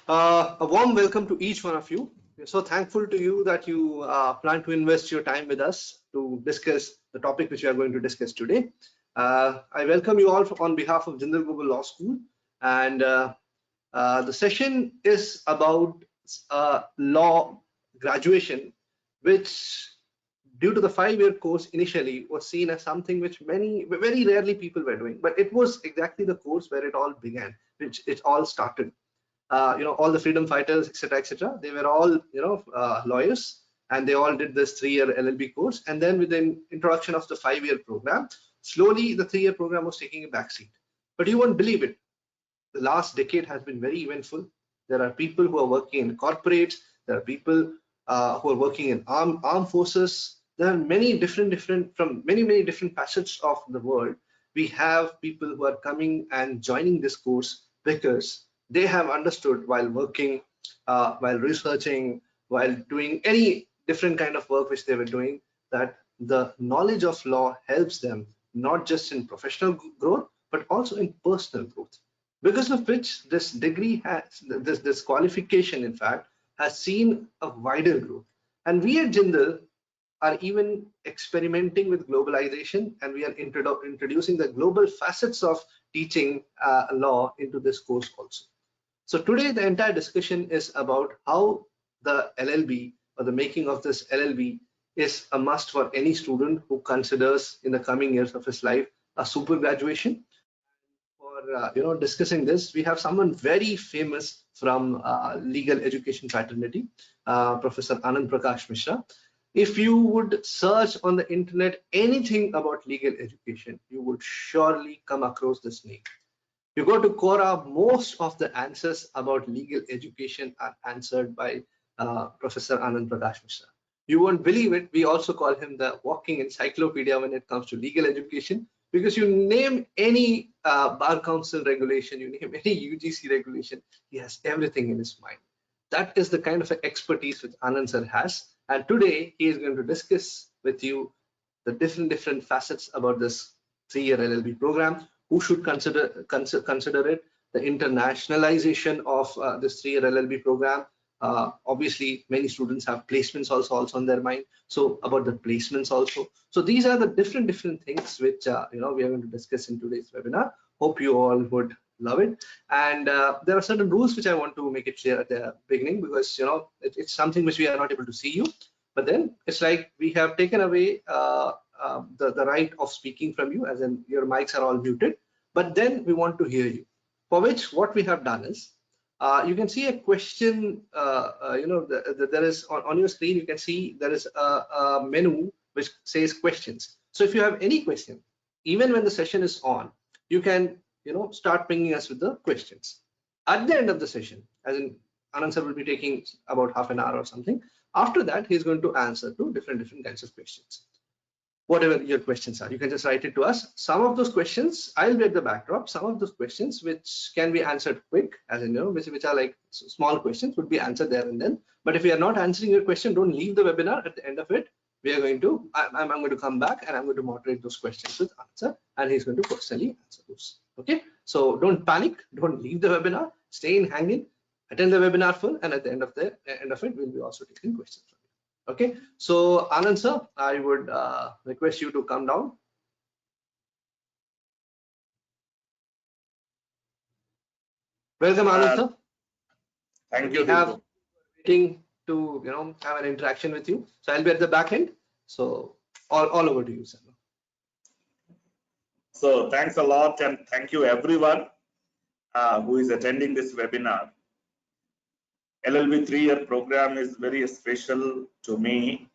A warm welcome to each one of you. We're so thankful to you that you plan to invest your time with us to discuss the topic which we are going to discuss today. I welcome you all on behalf of Jindal Global Law School, and the session is about law graduation, which, due to the 5-year course, initially was seen as something which very rarely people were doing, but it was exactly the course where it all began, which it all started. All the freedom fighters, etc., etc. They were all, lawyers, and they all did this 3-year LLB course. And then with the introduction of the 5-year program, slowly the 3-year program was taking a backseat. But you won't believe it. The last decade has been very eventful. There are people who are working in corporates. There are people who are working in armed forces. There are many different from many different facets of the world. We have people who are coming and joining this course because they have understood while working, while researching, while doing any different kind of work which they were doing, that the knowledge of law helps them not just in professional growth, but also in personal growth. Because of which this degree has, this qualification, in fact, has seen a wider growth. And we at Jindal are even experimenting with globalization, and we are introducing the global facets of teaching law into this course also. So today the entire discussion is about how the LLB, or the making of this LLB, is a must for any student who considers in the coming years of his life a super graduation. For discussing this, we have someone very famous from legal education fraternity, Professor Anand Prakash Mishra. If you would search on the internet anything about legal education, you would surely come across this name. You go to Quora, most of the answers about legal education are answered by Professor Anand Prakash Mishra. You won't believe it, we also call him the walking encyclopedia when it comes to legal education, because you name any bar council regulation, you name any UGC regulation, he has everything in his mind. That is the kind of expertise which Anand sir has. And today he is going to discuss with you the different facets about this 3-year LLB program. Who should consider it, the internationalization of this 3-year LLB program. Obviously, many students have placements also on their mind. So about the placements also. So these are the different things which we are going to discuss in today's webinar. Hope you all would love it. And there are certain rules which I want to make it clear at the beginning, because it's something which we are not able to see you. But then it's like we have taken away the right of speaking from you, as in your mics are all muted, but then we want to hear you. For which, what we have done is, you can see a question, there is on your screen, you can see there is a menu which says questions. So if you have any question, even when the session is on, you can start pinging us with the questions. At the end of the session, as in Anand sir will be taking about half an hour or something, after that he's going to answer to different kinds of questions. Whatever your questions are, you can just write it to us. Some of those questions I'll get the backdrop. Some of those questions which can be answered quick, as in which are like small questions, would be answered there and then. But if we are not answering your question, don't leave the webinar. At the end of it, we are going to I'm going to come back and I'm going to moderate those questions with answer, and he's going to personally answer those. Okay, so don't panic, don't leave the webinar, stay in, hang in, attend the webinar full, and at the end of it, we'll be also taking questions from you. Okay, so Anand sir, I would request you to come down. Welcome, Anand sir. Thank you. We have waiting to have an interaction with you. So I'll be at the back end. So all over to you, sir. So thanks a lot, and thank you everyone who is attending this webinar. LLB 3-year program is very special to me.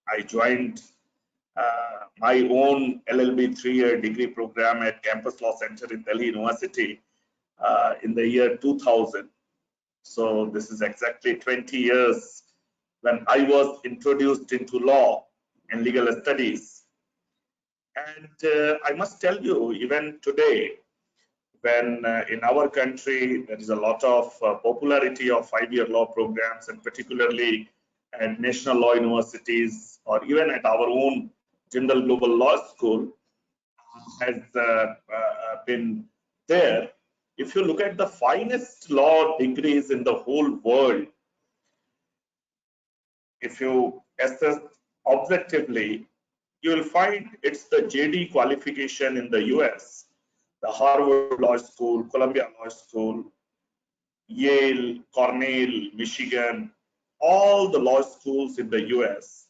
I joined my own LLB 3-year degree program at Campus Law Center in Delhi University in the year 2000. So this is exactly 20 years when I was introduced into law and legal studies. And I must tell you, even today, when in our country there is a lot of popularity of 5-year law programs, and particularly at national law universities or even at our own Jindal Global Law School has been there, if you look at the finest law degrees in the whole world, if you assess objectively, you will find it's the JD qualification in the US, the Harvard Law School, Columbia Law School, Yale, Cornell, Michigan, all the law schools in the US,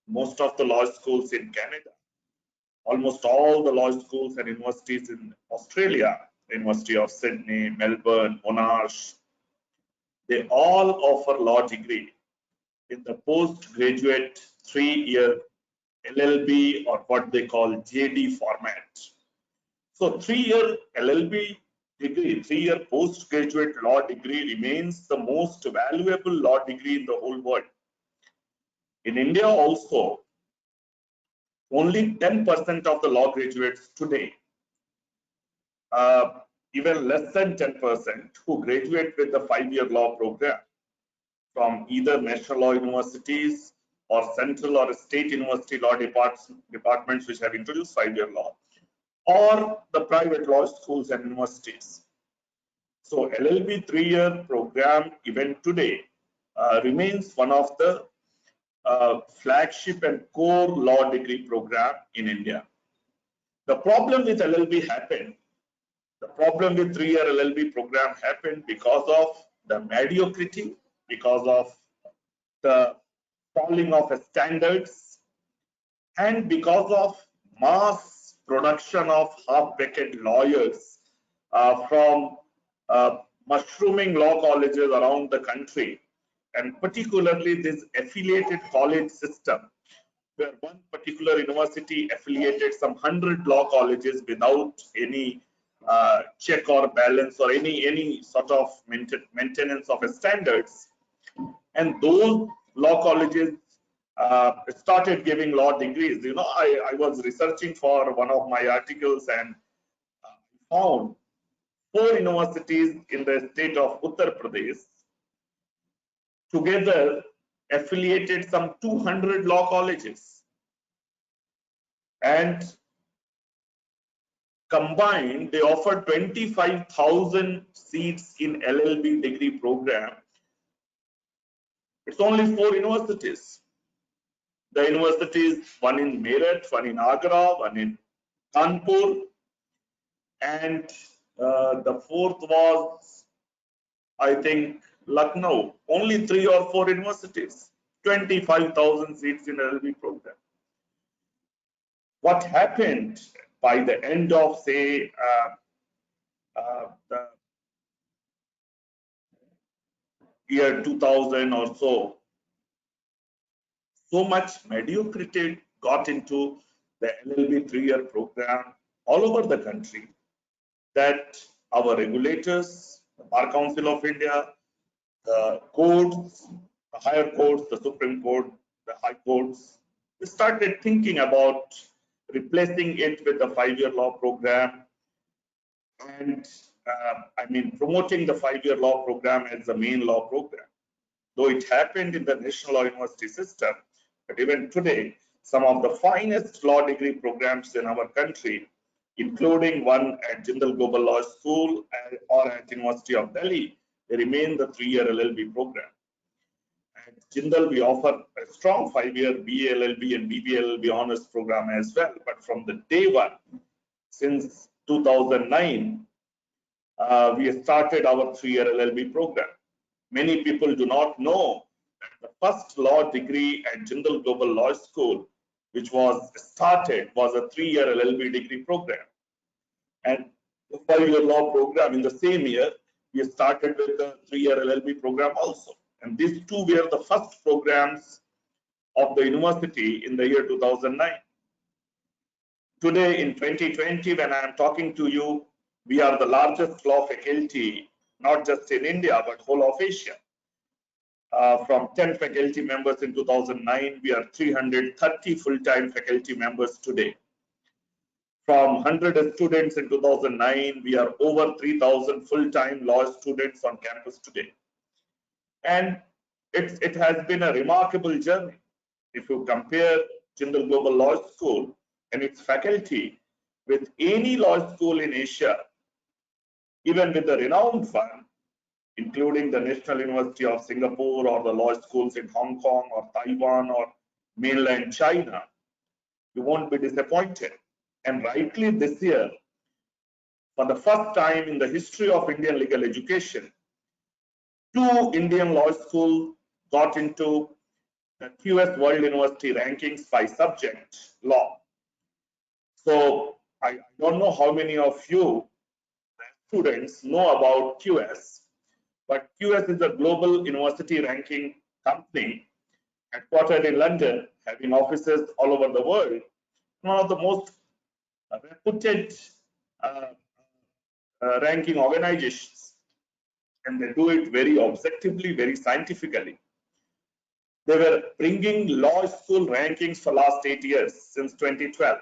most of the law schools in Canada, almost all the law schools and universities in Australia, University of Sydney, Melbourne, Monash, they all offer law degree in the postgraduate 3-year LLB or what they call JD format. So 3-year LLB degree, 3-year postgraduate law degree remains the most valuable law degree in the whole world. In India also, only 10% of the law graduates today, even less than 10% who graduate with the 5-year law program from either national law universities or central or state university law departments which have introduced 5-year law, or the private law schools and universities. So LLB 3-year program even today remains one of the flagship and core law degree program in India. The problem with LLB happened, the problem with 3-year LLB program happened because of the mediocrity, because of the falling of standards, and because of mass production of half-baked lawyers from mushrooming law colleges around the country, and particularly this affiliated college system, where one particular university affiliated some 100 law colleges without any check or balance or any sort of maintenance of standards. And those law colleges started giving law degrees. You know, I was researching for one of my articles and found 4 universities in the state of Uttar Pradesh together affiliated some 200 law colleges, and combined they offered 25,000 seats in LLB degree program. It's only 4 universities. The universities, one in Meerut, one in Agra, one in Kanpur, and the 4th was, I think, Lucknow. Only 3 or 4 universities, 25,000 seats in LLB program. What happened by the end of, say, the year 2000 or so, so much mediocrity got into the LLB 3-year program all over the country that our regulators, the Bar Council of India, the courts, the higher courts, the Supreme Court, the high courts, we started thinking about replacing it with the 5-year law program, and promoting the 5-year law program as the main law program. Though it happened in the national law university system, but even today, some of the finest law degree programs in our country, including one at Jindal Global Law School or at University of Delhi, they remain the 3-year LLB program. At Jindal, we offer a strong 5-year BA LLB and BB LLB honors program as well. But from the day one, since 2009, we started our 3-year LLB program. Many people do not know that the first law degree at Jindal Global Law School, which was started, was a 3-year LLB degree program. And the 5-year law program in the same year, we started with the 3-year LLB program also. And these two were the first programs of the university in the year 2009. Today in 2020, when I am talking to you, we are the largest law faculty, not just in India, but whole of Asia. From 10 faculty members in 2009, we are 330 full-time faculty members today. From 100 students in 2009, we are over 3,000 full-time law students on campus today. And it has been a remarkable journey. If you compare Jindal Global Law School and its faculty with any law school in Asia, even with the renowned one, including the National University of Singapore or the law schools in Hong Kong or Taiwan or mainland China, you won't be disappointed. And rightly this year, for the first time in the history of Indian legal education, 2 Indian law schools got into the QS World University rankings by subject law. So I don't know how many of you students know about QS, but QS is a global university ranking company headquartered in London, having offices all over the world. One of the most reputed ranking organizations, and they do it very objectively, very scientifically. They were bringing law school rankings for last 8 years, since 2012.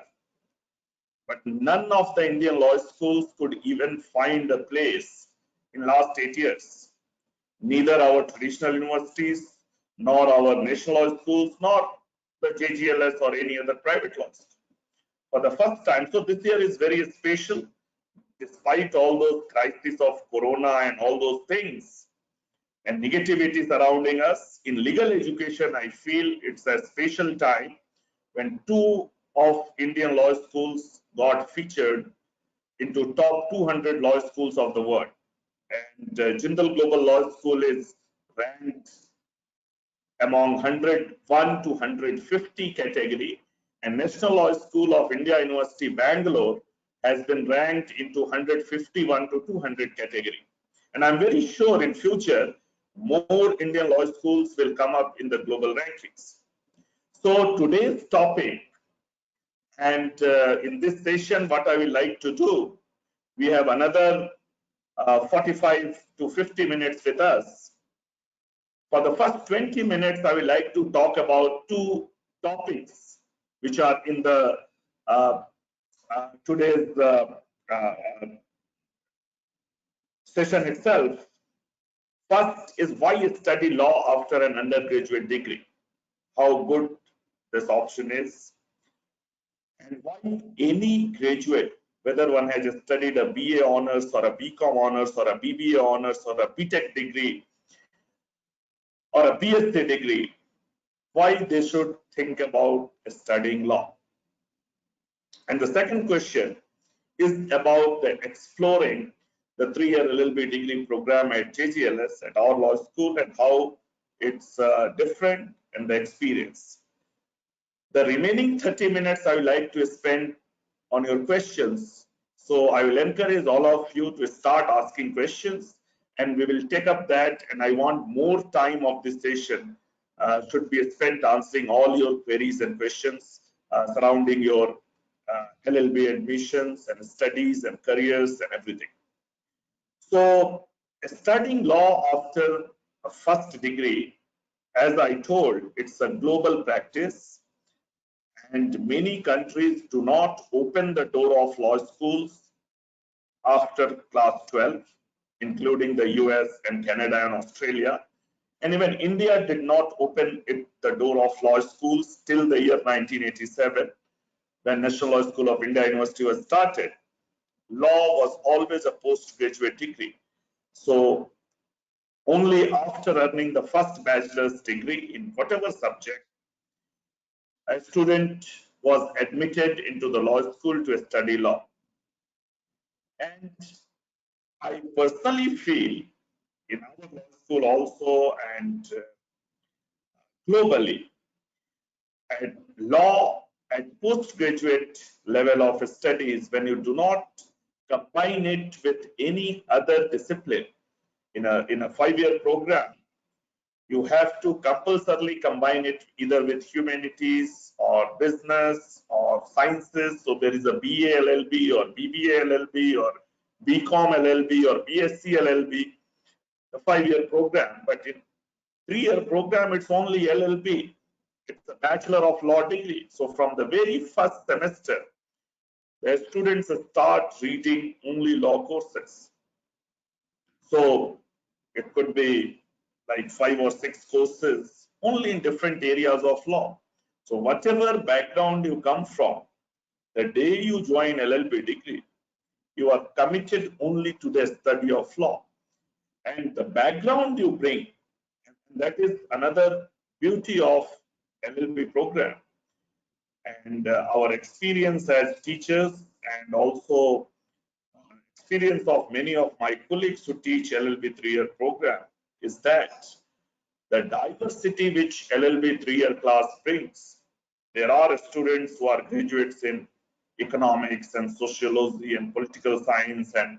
But none of the Indian law schools could even find a place in last 8 years. Neither our traditional universities, nor our national law schools, nor the JGLS or any other private law school. For the first time, so this year is very special, despite all those crises of Corona and all those things and negativity surrounding us. In legal education, I feel it's a special time when 2 of Indian law schools got featured into top 200 law schools of the world. And Jindal Global Law School is ranked among 101 to 150 category, and National Law School of India University, Bangalore, has been ranked into 151 to 200 category. And I'm very sure in future, more Indian law schools will come up in the global rankings. So today's topic, and in this session, what I will like to do, we have another 45 to 50 minutes with us. For the first 20 minutes, I would like to talk about 2 topics which are in the today's session itself. First is why study law after an undergraduate degree, how good this option is, and why any graduate, whether one has studied a BA honors or a BCom honors or a BBA honors or a BTech degree or a BSc degree, why they should think about studying law. And the second question is about the exploring the 3-year LLB degree program at JGLS at our law school and how it's different and the experience. The remaining 30 minutes I would like to spend on your questions. So I will encourage all of you to start asking questions, and we will take up that, and I want more time of this session should be spent answering all your queries and questions surrounding your LLB admissions and studies and careers and everything. So studying law after a first degree, as I told, it's a global practice, and many countries do not open the door of law schools after class 12, including the US and Canada and Australia. And even India did not open the door of law schools till the year 1987, when National Law School of India University was started. Law was always a postgraduate degree. So only after earning the first bachelor's degree in whatever subject, a student was admitted into the law school to study law. And I personally feel in our law school also and globally, at law at postgraduate level of studies, when you do not combine it with any other discipline in a 5-year program, you have to compulsorily combine it either with humanities or business or sciences. So there is a BA LLB or BBA LLB or BCom LLB or BSc LLB, the 5-year program. But in 3-year program, it's only LLB. It's a Bachelor of Law degree. So from the very first semester, the students start reading only law courses. So it could be like 5 or 6 courses only in different areas of law. So whatever background you come from, the day you join LLB degree, you are committed only to the study of law. And the background you bring, that is another beauty of LLB program. And our experience as teachers and also experience of many of my colleagues who teach LLB 3-year program is that the diversity which LLB 3-year class brings. There are students who are graduates in economics and sociology and political science and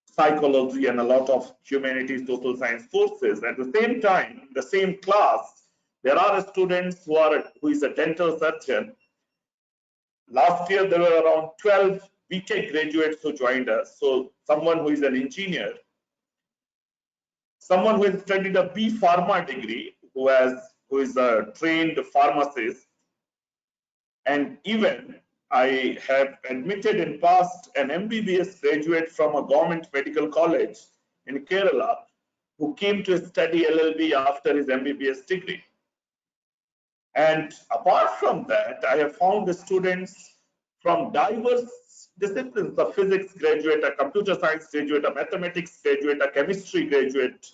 psychology and a lot of humanities, social science courses. At the same time, in the same class, there are students who is a dental surgeon. Last year, there were around 12 BTech graduates who joined us. So someone who is an engineer, someone who has studied a B Pharma degree, who is a trained pharmacist, and even I have admitted in past an MBBS graduate from a government medical college in Kerala who came to study LLB after his MBBS degree. And apart from that, I have found the students from diverse disciplines, a physics graduate, a computer science graduate, a mathematics graduate, a chemistry graduate.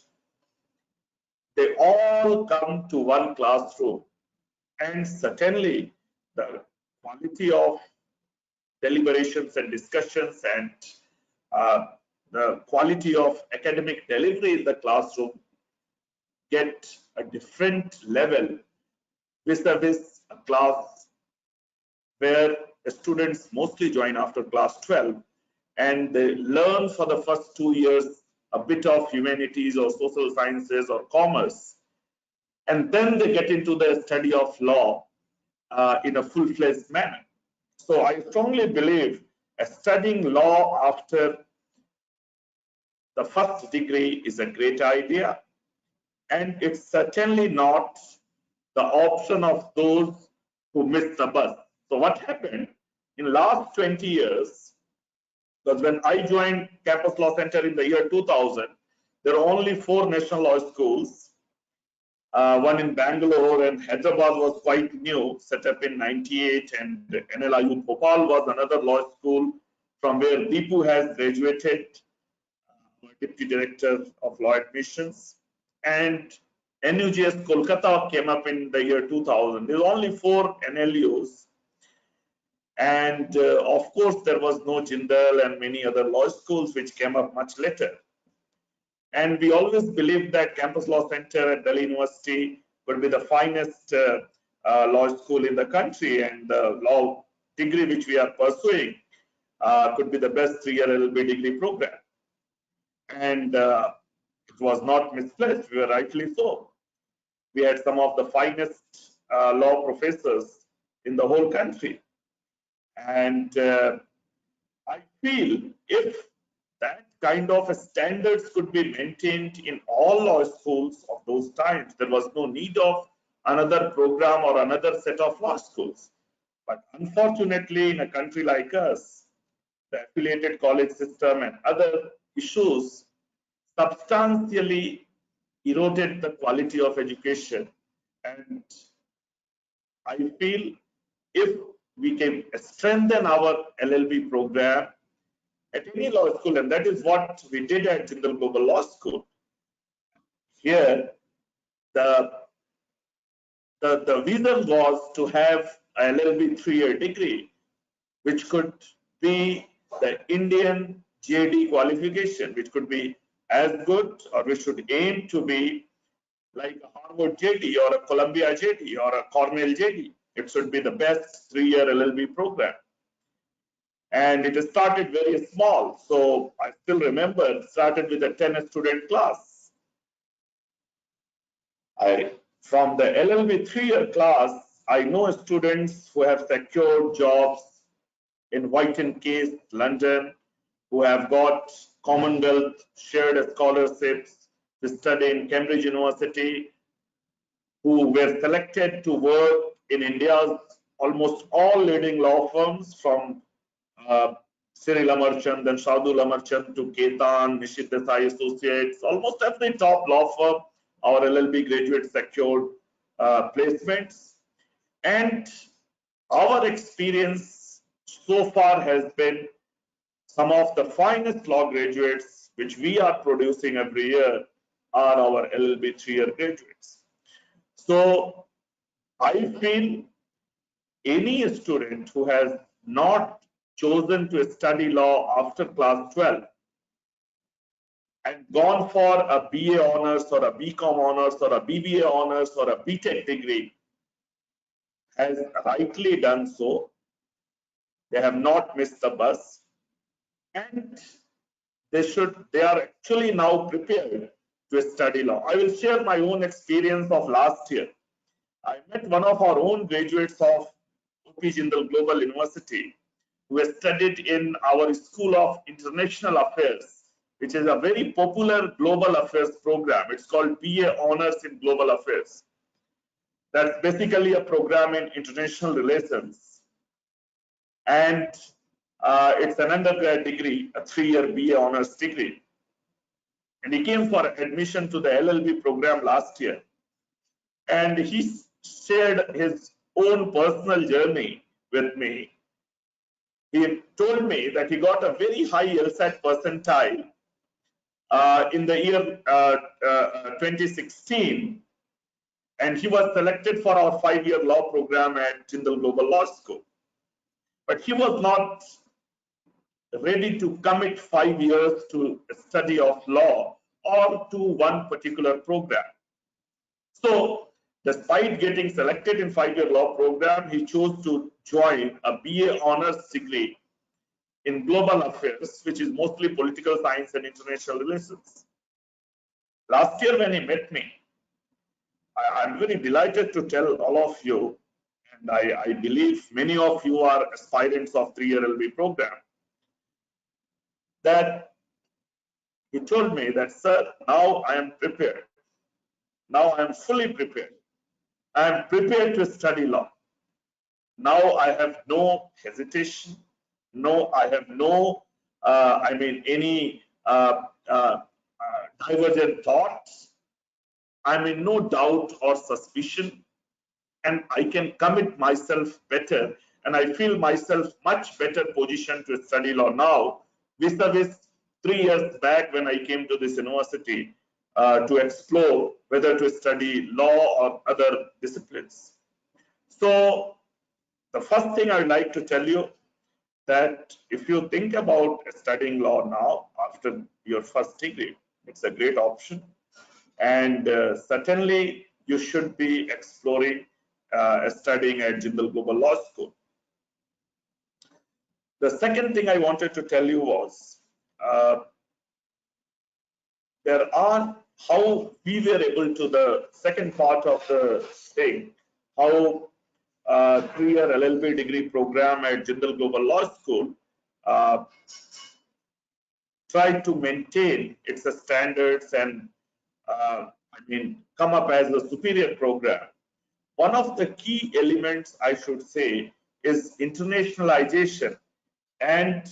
They all come to one classroom, and certainly the quality of deliberations and discussions and the quality of academic delivery in the classroom get a different level vis-a-vis a class where students mostly join after class 12 and they learn for the first 2 years a bit of humanities or social sciences or commerce, and then they get into the study of law in a full-fledged manner. So I strongly believe studying law after the first degree is a great idea, and it's certainly not the option of those who missed the bus. So what happened in last 20 years, because when I joined Campus Law Center in the year 2000, there were only 4 national law schools. One in Bangalore, and Hyderabad was quite new, set up in 98, and NLIU Bhopal was another law school from where Deepu has graduated, Deputy Director of Law Admissions, and NUGS Kolkata came up in the year 2000. There were only 4 NLUs, and of course there was no Jindal and many other law schools which came up much later. And we always believed that Campus Law Center at Delhi University would be the finest law school in the country, and the law degree which we are pursuing could be the best 3-year LLB degree program. And it was not misplaced, we were rightly so. We had some of the finest law professors in the whole country. And I feel if that kind of standards could be maintained in all law schools of those times, there was no need of another program or another set of law schools. But unfortunately, in a country like us, the affiliated college system and other issues substantially eroded the quality of education. And I feel if we can strengthen our LLB program at any law school, and that is what we did at Jindal Global Law School. Here, the vision was to have a LLB 3-year degree, which could be the Indian JD qualification, which could be as good, or we should aim to be like a Harvard JD or a Columbia JD or a Cornell JD. It should be the best 3-year LLB program. And it started very small. So I still remember it started with a 10-student class. From the LLB 3-year class, I know students who have secured jobs in White and Case, London, who have got Commonwealth shared scholarships to study in Cambridge University, who were selected to work in India's almost all leading law firms, from Cyril Amarchand and Shardul Amarchand to Ketan, Nishit Desai Associates, almost every top law firm, our LLB graduates secured placements. And our experience so far has been some of the finest law graduates which we are producing every year are our LLB 3-year graduates. So I feel any student who has not chosen to study law after class 12 and gone for a BA honors or a BCom honors or a BBA honors or a BTech degree has rightly done so. They have not missed the bus, and they are actually now prepared to study law. I will share my own experience of last year. I met one of our own graduates of OP Jindal Global University who has studied in our School of International Affairs, which is a very popular global affairs program. It's called BA Honors in Global Affairs. That's basically a program in international relations. And it's an undergrad degree, a 3-year BA honors degree. And he came for admission to the LLB program last year. And he shared his own personal journey with me. He told me that he got a very high LSAT percentile in the year 2016, and he was selected for our 5-year law program at Jindal Global Law School. But he was not ready to commit 5 years to study of law or to one particular program. So, despite getting selected in 5-year law program, he chose to join a BA honors degree in global affairs, which is mostly political science and international relations. Last year when he met me, I'm very delighted to tell all of you, and I believe many of you are aspirants of 3-year LLB program, that he told me that, sir, now I am prepared. Now I am fully prepared. I am prepared to study law. Now I have no hesitation. No, I have no, any divergent thoughts. I'm in no doubt or suspicion, and I can commit myself better, and I feel myself much better positioned to study law now vis-a-vis 3 years back when I came to this university to explore whether to study law or other disciplines. So the first thing I would like to tell you that if you think about studying law now after your first degree, it's a great option, and certainly you should be exploring studying at Jindal Global Law School. The second thing I wanted to tell you was how we were able to, the second part of the thing, how 3-year LLB degree program at Jindal Global Law School tried to maintain its standards and come up as a superior program. One of the key elements, I should say, is internationalization and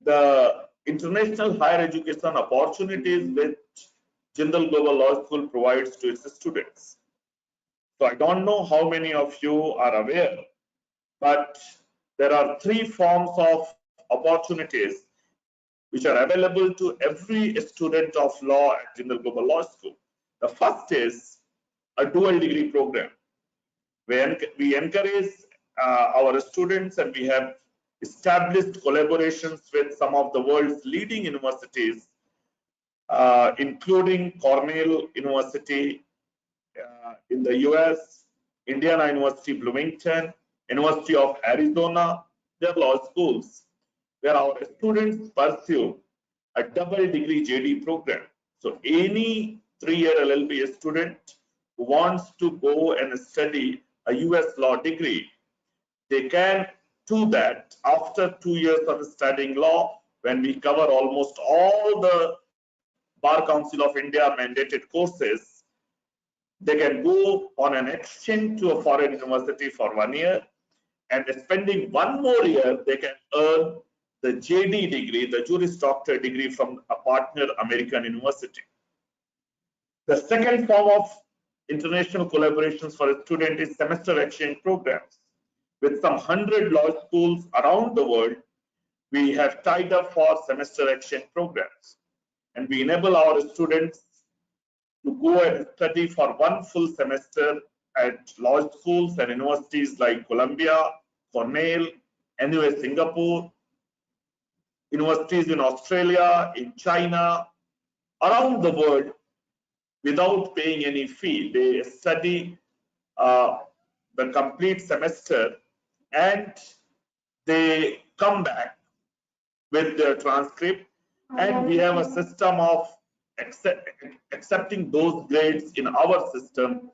the international higher education opportunities which Jindal Global Law School provides to its students. So I don't know how many of you are aware, but there are 3 forms of opportunities which are available to every student of law at Jindal Global Law School. The first is a dual degree program. We encourage our students, and we have established collaborations with some of the world's leading universities, including Cornell University in the US, Indiana University Bloomington, University of Arizona. They are law schools where our students pursue a double degree JD program. So any 3-year LLB student who wants to go and study a US law degree, they can do that after 2 years of studying law, when we cover almost all the Bar Council of India mandated courses. They can go on an exchange to a foreign university for 1 year, and spending 1 more year, they can earn the JD degree, the Juris Doctor degree from a partner American university. The second form of international collaborations for a student is semester exchange programs, with some 100 law schools around the world, we have tied up for semester exchange programs. And we enable our students to go and study for one full semester at law schools and universities like Columbia, Cornell, NUS Singapore, universities in Australia, in China, around the world without paying any fee. They study the complete semester and they come back with their transcript, and we have a system of accepting those grades in our system,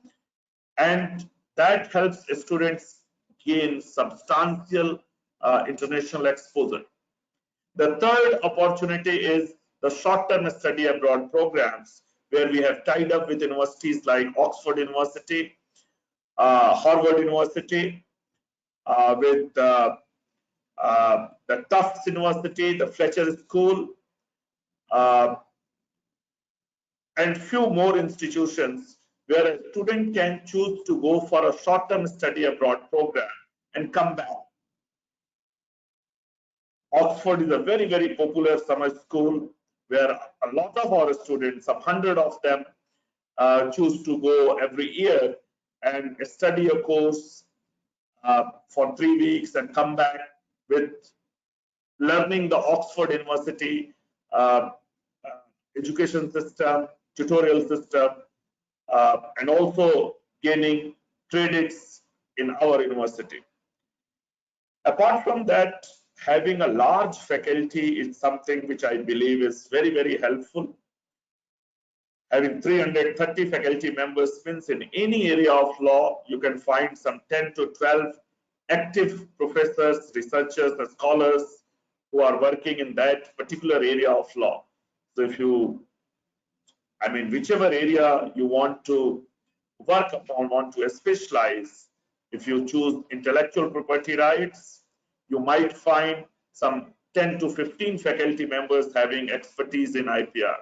and that helps students gain substantial international exposure. The third opportunity is the short-term study abroad programs, where we have tied up with universities like Oxford University, Harvard University, with the Tufts University, the Fletcher School, and few more institutions where a student can choose to go for a short-term study abroad program and come back. Oxford is a very, very popular summer school where a lot of our students, some 100 of them, choose to go every year and study a course for 3 weeks and come back with learning the Oxford University education system, tutorial system, and also gaining credits in our university. Apart from that, having a large faculty is something which I believe is very, very helpful. Having 330 faculty members means in any area of law, you can find some 10 to 12 active professors, researchers, and scholars who are working in that particular area of law. So if you, whichever area you want to work upon, want to specialize, if you choose intellectual property rights, you might find some 10 to 15 faculty members having expertise in IPR.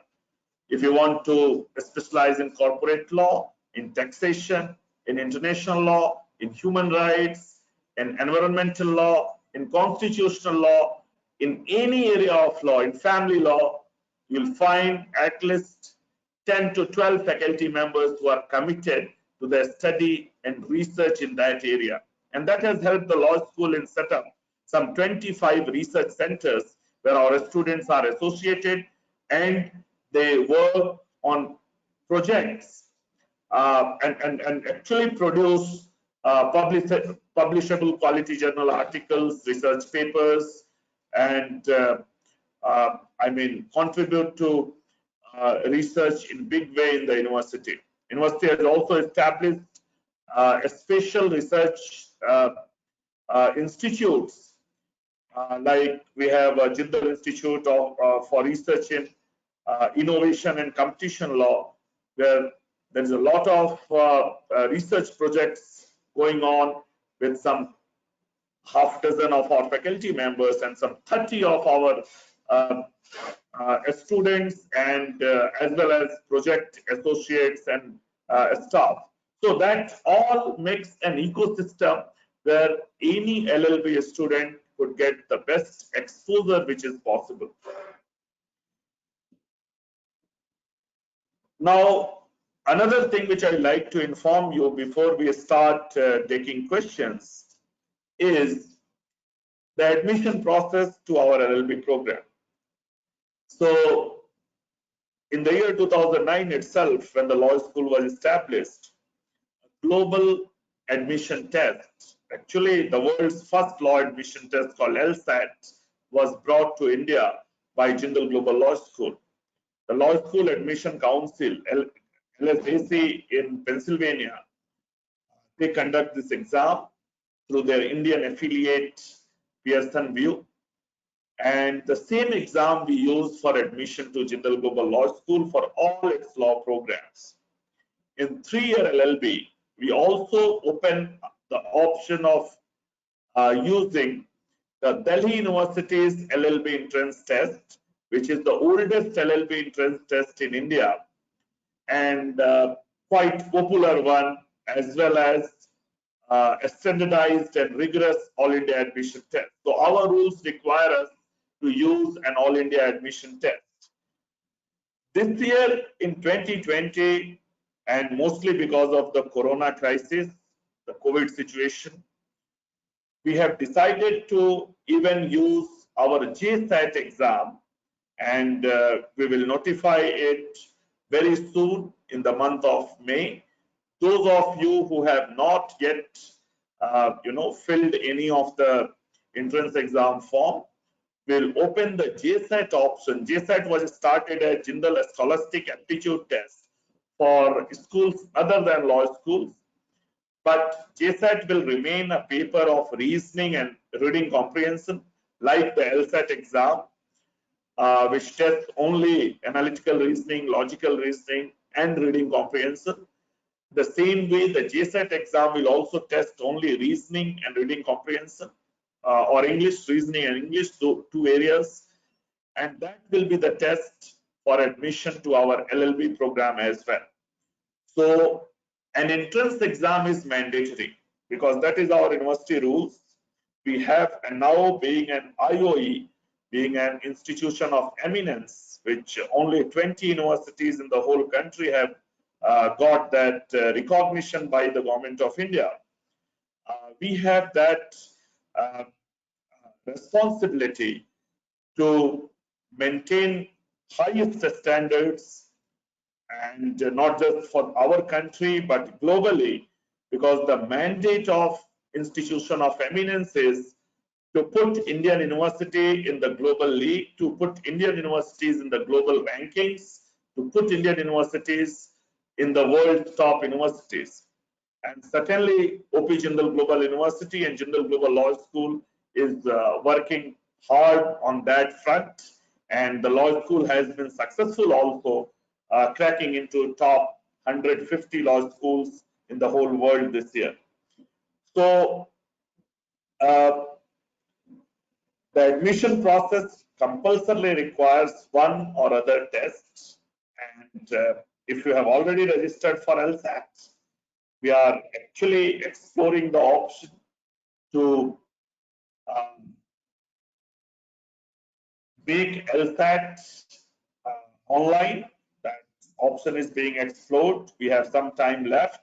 If you want to specialize in corporate law, in taxation, in international law, in human rights, in environmental law, in constitutional law, in any area of law, in family law, you'll find at least 10 to 12 faculty members who are committed to their study and research in that area. And that has helped the law school in set up some 25 research centers where our students are associated and they work on projects and actually produce publishable quality journal articles, research papers, and contribute to research in big way in the university. University has also established a special research institutes, like we have a Jindal Institute for Research in Innovation and Competition Law, where there is a lot of research projects going on with some half dozen of our faculty members and some 30 of our students and as well as project associates and staff. So that all makes an ecosystem where any LLB student could get the best exposure which is possible. Now, another thing which I'd like to inform you before we start taking questions is the admission process to our LLB program. So, in the year 2009 itself, when the law school was established, a global admission test, actually the world's first law admission test called LSAT, was brought to India by Jindal Global Law School. The Law School Admission Council, LSAC in Pennsylvania, they conduct this exam through their Indian affiliate Pearson VUE. And the same exam we use for admission to Jindal Global Law School for all its law programs. In 3-year LLB, we also open the option of using the Delhi University's LLB entrance test, which is the oldest LLB entrance test in India and quite popular one, as well as a standardized and rigorous All India admission test. So our rules require us to use an All India admission test. This year in 2020, and mostly because of the corona crisis, the COVID situation, we have decided to even use our JSAT exam, and we will notify it very soon in the month of May. Those of you who have not yet filled any of the entrance exam form will open the JSAT option. JSAT was started as General Scholastic Aptitude Test for schools other than law schools, but JSAT will remain a paper of reasoning and reading comprehension like the LSAT exam, which tests only analytical reasoning, logical reasoning, and reading comprehension. The same way, the JSAT exam will also test only reasoning and reading comprehension, or English, reasoning and English, two areas. And that will be the test for admission to our LLB program as well. So an entrance exam is mandatory because that is our university rules. We have, and now being an IOE, being an institution of eminence, which only 20 universities in the whole country have got that recognition by the government of India. We have that responsibility to maintain highest standards, and not just for our country but globally, because the mandate of institution of eminence is to put Indian university in the global league, to put Indian universities in the global rankings, to put Indian universities in the world's top universities. And certainly OP Jindal Global University and Jindal Global Law School is working hard on that front, and the law school has been successful also, cracking into top 150 law schools in the whole world this year. So the admission process compulsorily requires one or other test, and if you have already registered for LSAT, we are actually exploring the option to make LSAT online. That option is being explored. We have some time left.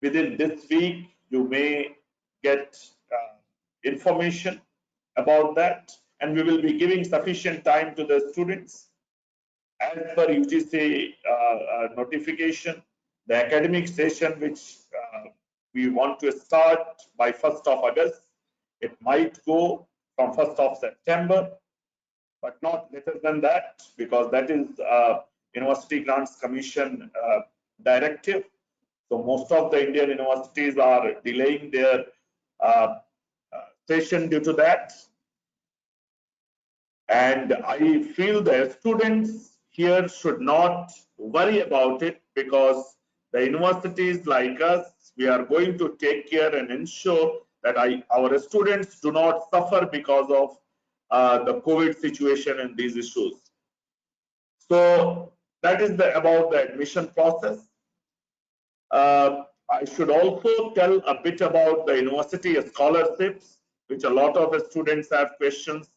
Within this week, you may get information about that, and we will be giving sufficient time to the students. As per UGC notification, the academic session which we want to start by 1st of August, it might go from 1st of September, but not later than that, because that is University Grants Commission directive. So most of the Indian universities are delaying their session due to that. And I feel the students here should not worry about it, because the universities like us, we are going to take care and ensure that our students do not suffer because of the COVID situation and these issues. So that is about the admission process. I should also tell a bit about the university scholarships, which a lot of students have questions.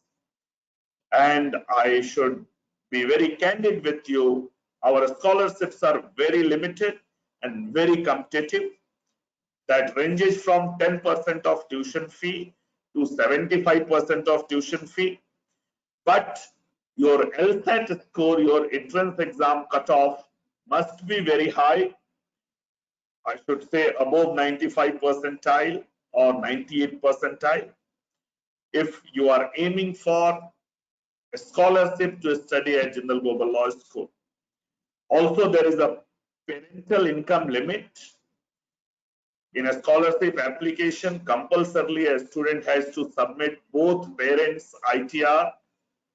And I should be very candid with you. Our scholarships are very limited and very competitive. That ranges from 10% of tuition fee to 75% of tuition fee. But your LSAT score, your entrance exam cutoff must be very high. I should say above 95 percentile or 98 percentile. If you are aiming for a scholarship to study at Jindal Global Law School. Also, there is a parental income limit. In a scholarship application, compulsorily a student has to submit both parents' ITR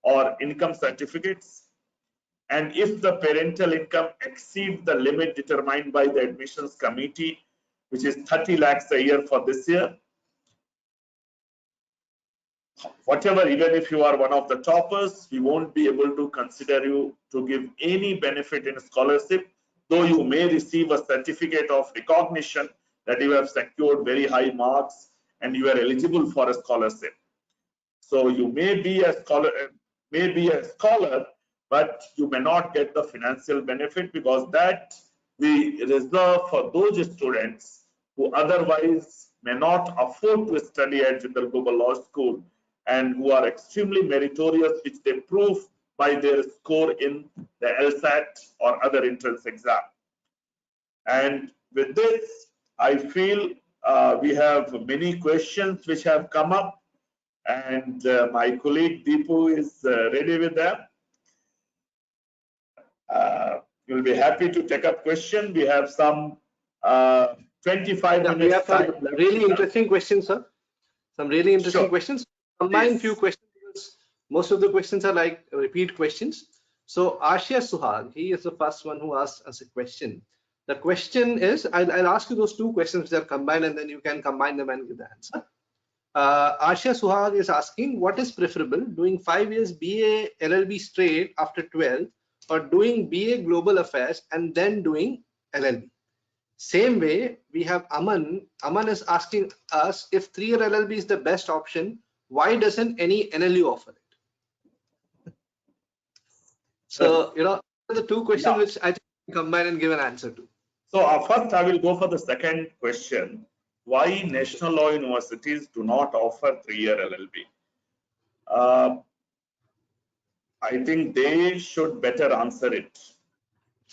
or income certificates. And if the parental income exceeds the limit determined by the admissions committee, which is 30 lakhs a year for this year, whatever, even if you are one of the toppers, we won't be able to consider you to give any benefit in scholarship, though you may receive a certificate of recognition that you have secured very high marks and you are eligible for a scholarship. So you may be a scholar, but you may not get the financial benefit, because that we reserve for those students who otherwise may not afford to study at Jindal Global Law School and who are extremely meritorious, which they prove by their score in the LSAT or other entrance exam. And with this, I feel we have many questions which have come up, and my colleague Deepu is ready with them. We'll be happy to take up question. We have some 25 minutes. We have some time left. really interesting questions, sir. Some really interesting Sure. questions. Combine Yes. few questions. Most of the questions are like repeat questions. So Ashia Suhag, he is the first one who asked us a question. The question is, I'll ask you those two questions which are combined, and then you can combine them and give the answer. Ashia Suhag is asking, what is preferable, doing 5 years BA LLB straight after 12, or doing BA Global Affairs and then doing LLB? Same way, we have Aman. Aman is asking us, if 3-year LLB is the best option, why doesn't any NLU offer it? So, you know, the two questions which I think we combine and give an answer to. So first I will go for the second question. Why national law universities do not offer 3-year LLB? I think they should better answer it.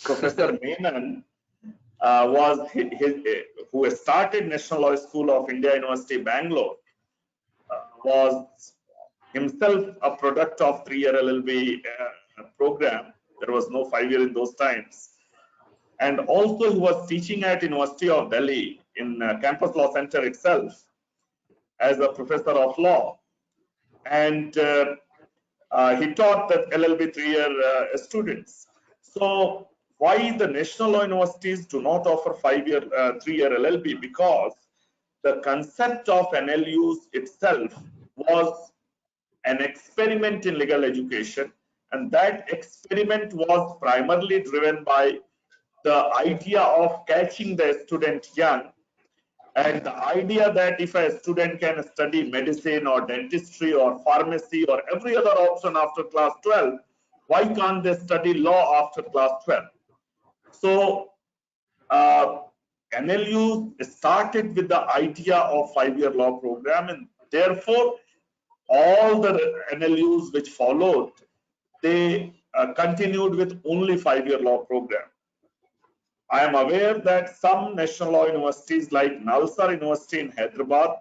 Professor Menon who started National Law School of India University, Bangalore, was himself a product of 3-year LLB program. There was no 5-year in those times. And also he was teaching at University of Delhi in Campus Law Center itself as a professor of law. And he taught that LLB 3-year students. So why the national law universities do not offer 5-year, 3-year LLB? Because the concept of NLUs itself was an experiment in legal education, and that experiment was primarily driven by the idea of catching the student young, and the idea that if a student can study medicine or dentistry or pharmacy or every other option after class 12, why can't they study law after class 12? So NLU started with the idea of 5-year law program, and therefore all the NLUs which followed, they continued with only 5-year law program. I am aware that some national law universities like Nalsar University in Hyderabad,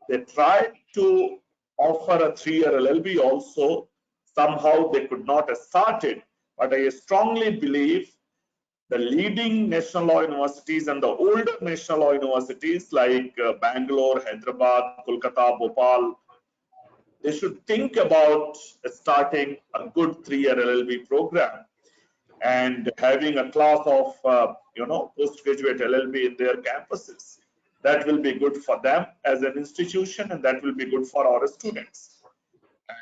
they tried to offer a 3-year LLB also. Somehow they could not start it, but I strongly believe the leading national law universities and the older national law universities like Bangalore, Hyderabad, Kolkata, Bhopal, they should think about starting a good 3-year LLB program and having a class of postgraduate LLB in their campuses. That will be good for them as an institution, and that will be good for our students.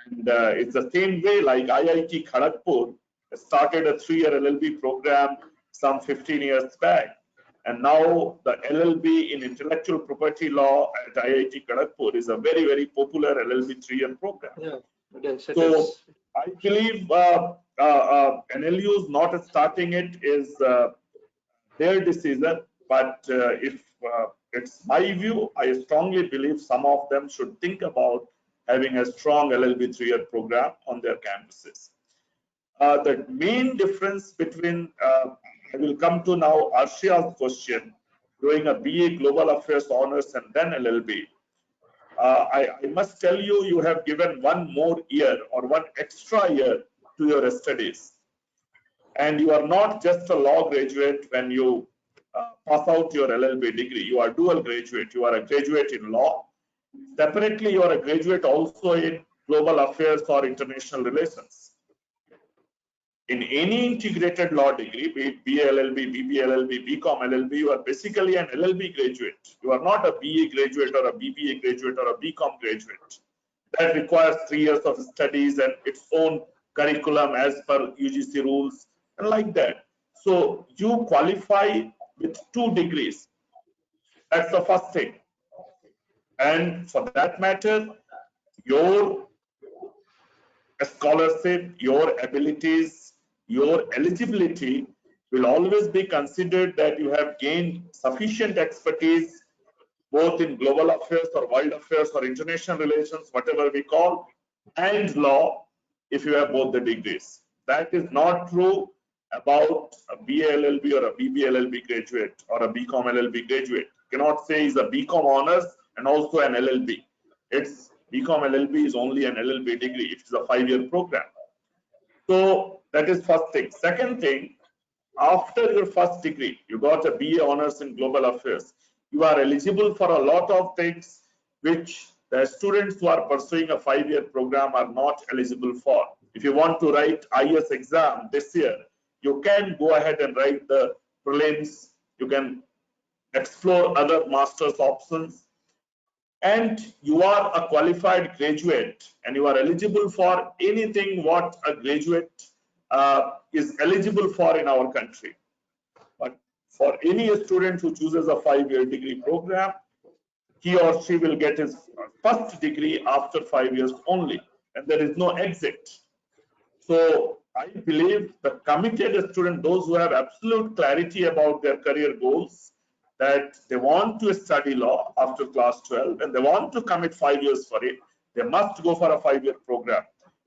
And it's the same way like IIT Kharagpur started a 3-year LLB program some 15 years back, and now the LLB in intellectual property law at IIT Kharagpur is a very, very popular LLB 3-year program. Yeah, it is. So I believe NLUs not starting it is their decision, but if it's my view, I strongly believe some of them should think about having a strong LLB 3-year program on their campuses. The main difference between, I will come to now Arshiya's question, doing a BA Global Affairs Honors and then LLB. I must tell you, you have given one more year or one extra year to your studies. And you are not just a law graduate when you pass out your LLB degree. You are dual graduate. You are a graduate in law. Separately, you are a graduate also in global affairs or international relations. In any integrated law degree, be it BA LLB, BB LLB, BCom LLB, you are basically an LLB graduate. You are not a BA graduate or a BBA graduate or a BCom graduate. That requires 3 years of studies and its own curriculum as per UGC rules and like that. So you qualify with 2 degrees. That's the first thing. And for that matter, your scholarship, your abilities, your eligibility will always be considered that you have gained sufficient expertise both in global affairs or world affairs or international relations, whatever we call, and law if you have both the degrees. That is not true about a BA LLB or a BB LLB graduate or a BCom LLB graduate. You cannot say he's a BCom honors and also an LLB. It's BCom LLB is only an LLB degree. It is a 5-year program. So that is first thing. Second thing, after your first degree, you got a BA honors in global affairs. You are eligible for a lot of things which the students who are pursuing a 5-year program are not eligible for. If you want to write IS exam this year, you can go ahead and write the prelims. You can explore other master's options. And you are a qualified graduate and you are eligible for anything what a graduate is eligible for in our country. But for any student who chooses a 5-year degree program, he or she will get his first degree after 5 years only, and there is no exit. So I believe the committed student, those who have absolute clarity about their career goals, that they want to study law after class 12 and they want to commit 5 years for it, they must go for a 5-year program.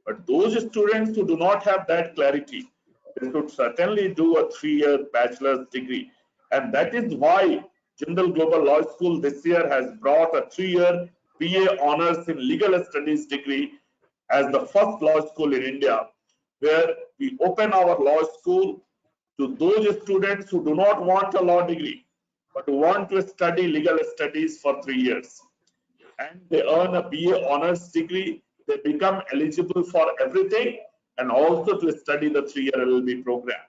But those students who do not have that clarity, they should certainly do a 3-year bachelor's degree. And that is why Jindal Global Law School this year has brought a 3-year BA honors in legal studies degree as the first law school in India, where we open our law school to those students who do not want a law degree, but who want to study legal studies for 3 years. And they earn a BA honors degree, they become eligible for everything and also to study the 3-year LLB program.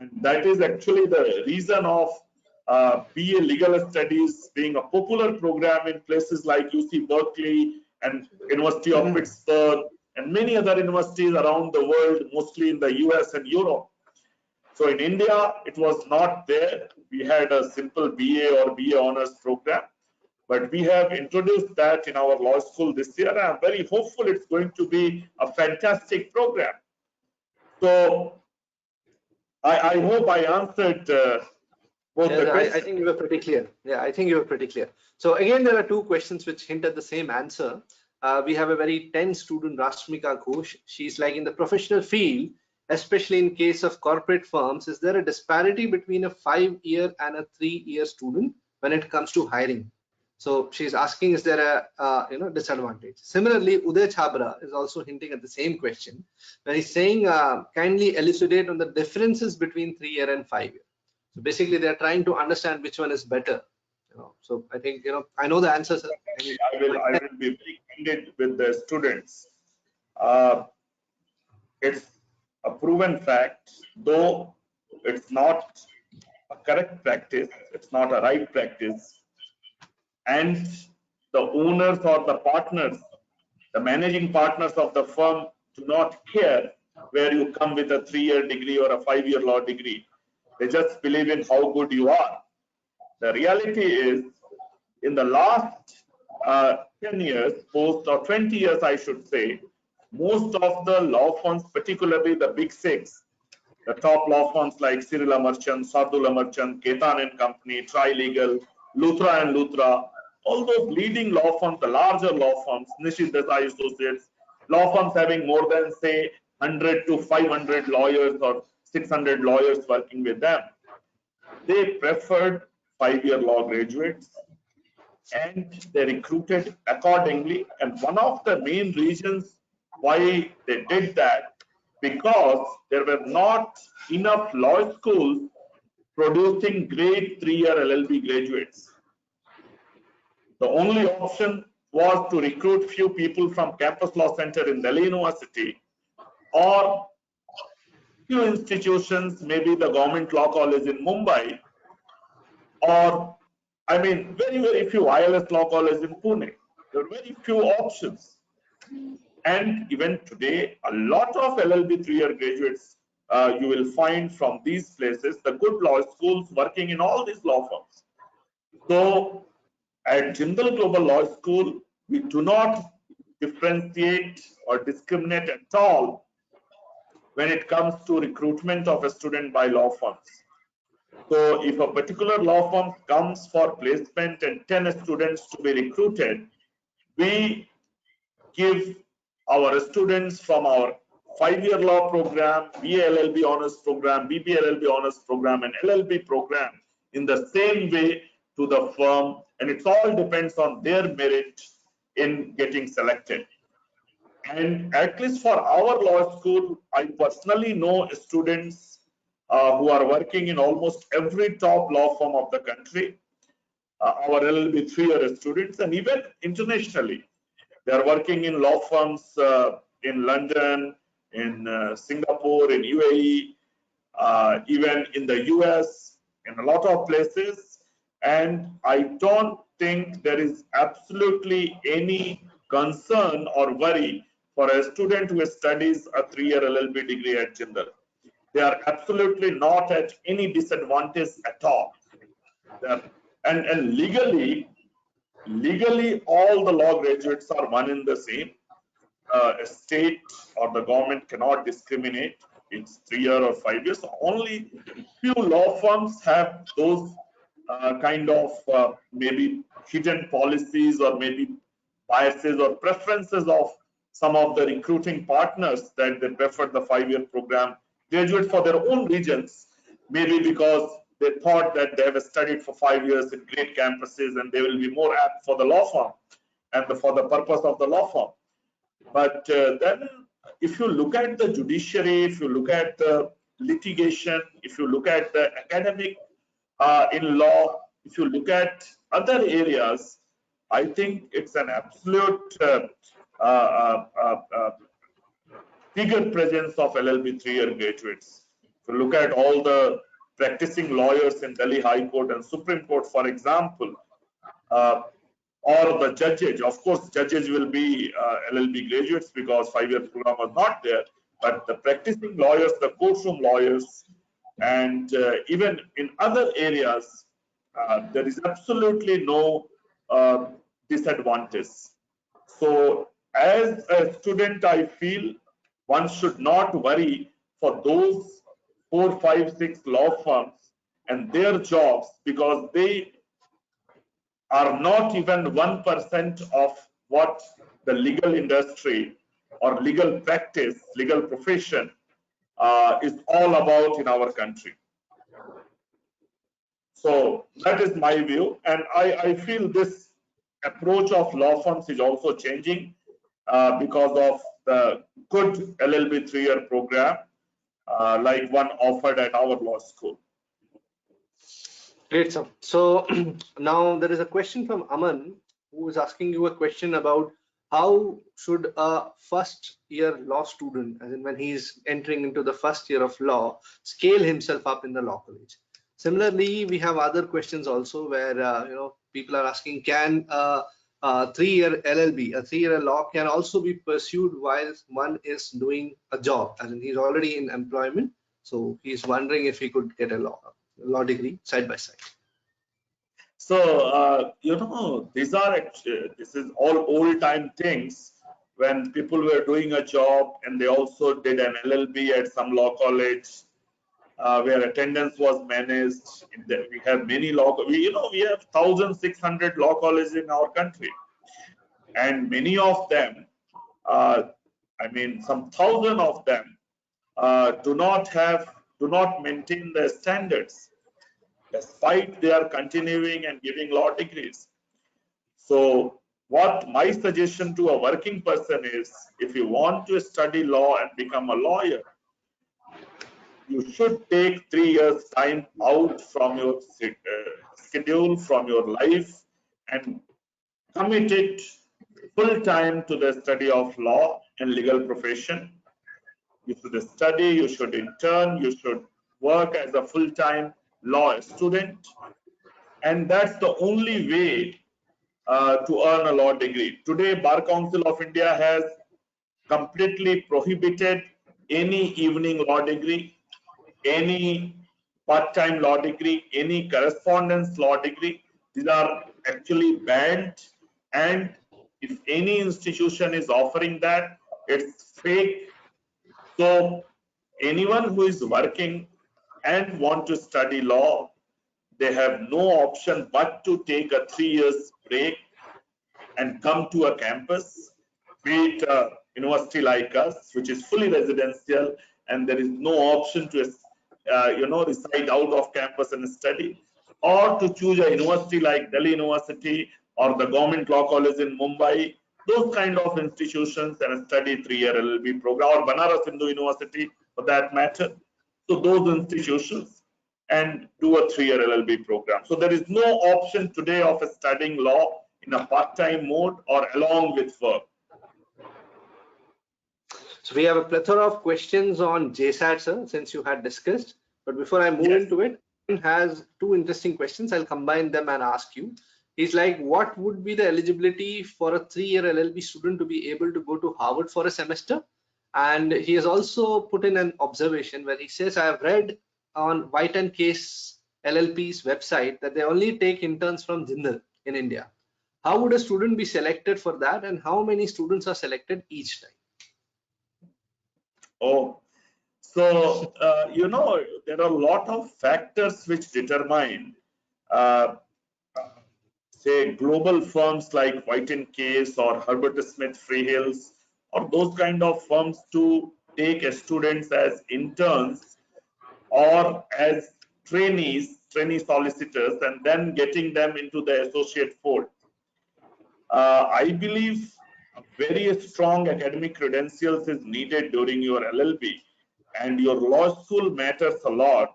And that is actually the reason of BA Legal Studies being a popular program in places like UC Berkeley and University of Pittsburgh and many other universities around the world, mostly in the US and Europe. So in India, it was not there. We had a simple BA or BA honors program, but we have introduced that in our law school this year. I'm very hopeful it's going to be a fantastic program. So I hope I answered both the questions. I think you were pretty clear. Yeah, I think you were pretty clear. So again, there are 2 questions which hint at the same answer. We have a very tense student, Rashmika Ghosh. She's like, in the professional field, especially in case of corporate firms, is there a disparity between a 5-year and a 3-year student when it comes to hiring? So she's asking, is there a disadvantage? Similarly, Uday Chabra is also hinting at the same question, where he's saying, kindly elucidate on the differences between 3-year and 5-year. So basically, they're trying to understand which one is better. So I think I know the answers. I will be very candid with the students. It's a proven fact, though it's not a correct practice, it's not a right practice. And the owners or the partners, the managing partners of the firm do not care where you come with a 3-year degree or a 5-year law degree. They just believe in how good you are. The reality is, in the last 10 years, post or 20 years, I should say, most of the law firms, particularly the big 6, the top law firms like Cyrilla Merchant, Sardula Merchant, Ketan and Company, Trilegal, Luthra and Luthra, all those leading law firms, the larger law firms, Nishit Desai Associates, law firms having more than, say, 100 to 500 lawyers or 600 lawyers working with them, they preferred 5-year law graduates and they recruited accordingly. And one of the main reasons why they did that, because there were not enough law schools producing great 3-year LLB graduates. The only option was to recruit few people from Campus Law Center in Delhi University or few institutions, maybe the Government Law College in Mumbai, or very, very few ILS Law College in Pune. There are very few options. And even today, a lot of LLB 3-year graduates you will find from these places, the good law schools working in all these law firms. So at Jindal Global Law School, we do not differentiate or discriminate at all when it comes to recruitment of a student by law firms. So if a particular law firm comes for placement and 10 students to be recruited, we give our students from our 5-year law program, BA LLB honors program, BB LLB honors program, and LLB program in the same way to the firm, and it all depends on their merit in getting selected. And at least for our law school, I personally know students who are working in almost every top law firm of the country, our LLB 3-year students, and even internationally. They are working in law firms in London, in Singapore, in UAE, even in the US, in a lot of places. And I don't think there is absolutely any concern or worry for a student who studies a 3-year LLB degree at Jindal. They are absolutely not at any disadvantage at all. And legally, all the law graduates are one in the same. A state or the government cannot discriminate. It's 3 years or 5 years. Only few law firms have those kind of maybe hidden policies or maybe biases or preferences of some of the recruiting partners that they prefer the 5-year program graduate for their own regions, maybe because they thought that they have studied for 5 years in great campuses and they will be more apt for the law firm and for the purpose of the law firm. But then if you look at the judiciary, if you look at the litigation, if you look at the academic in law, if you look at other areas, I think it's an absolute bigger presence of LLB 3-year graduates. If you look at all the practicing lawyers in Delhi High Court and Supreme Court, for example, or the judges, of course, judges will be LLB graduates because 5-year program was not there, but the practicing lawyers, the courtroom lawyers, and even in other areas, there is absolutely no disadvantage. So as a student, I feel one should not worry for those 4, 5, 6 law firms and their jobs, because they are not even 1% of what the legal industry or legal practice, legal profession is all about in our country. So that is my view, and I feel this approach of law firms is also changing because of the good LLB 3-year program like one offered at our law school. Great, sir. So now there is a question from Aman, who is asking you a question about how should a first-year law student, as in when he's entering into the first year of law, scale himself up in the law college. Similarly, we have other questions also where people are asking, can a 3-year LLB, a 3-year law, can also be pursued while one is doing a job, as in he's already in employment, so he's wondering if he could get a law degree side by side. So this is all old time things when people were doing a job and they also did an LLB at some law college where attendance was managed. We have many we have 1,600 law colleges in our country, and many of them, I mean some 1,000 of them do not maintain the standards, despite they are continuing and giving law degrees. So what my suggestion to a working person is, if you want to study law and become a lawyer, you should take 3 years time out from your schedule, from your life, and commit it full time to the study of law and legal profession. You should study, you should intern, you should work as a full-time law student, and that's the only way to earn a law degree. Today, Bar Council of India has completely prohibited any evening law degree, any part-time law degree, any correspondence law degree. These are actually banned, and if any institution is offering that, it's fake. So anyone who is working and want to study law, they have no option but to take a 3 years break and come to a campus, be it a university like us, which is fully residential, and there is no option to reside out of campus and study, or to choose a university like Delhi University or the government law college in Mumbai, those kind of institutions, and study 3-year LLB program, or Banaras Hindu University for that matter. So those institutions, and do a 3-year LLB program. So there is no option today of studying law in a part-time mode or along with work. So we have a plethora of questions on JSAT, sir, since you had discussed. But before I move into it, has two interesting questions. I'll combine them and ask you. He's like, what would be the eligibility for a 3-year LLB student to be able to go to Harvard for a semester? And he has also put in an observation where he says, I have read on White and Case LLP's website that they only take interns from Jindal in India. How would a student be selected for that, and how many students are selected each time? Oh, so there are a lot of factors which determine, say, global firms like White and Case or Herbert Smith Freehills, or those kind of firms to take students as interns or as trainee solicitors, and then getting them into the associate fold. I believe very strong academic credentials is needed during your LLB, and your law school matters a lot.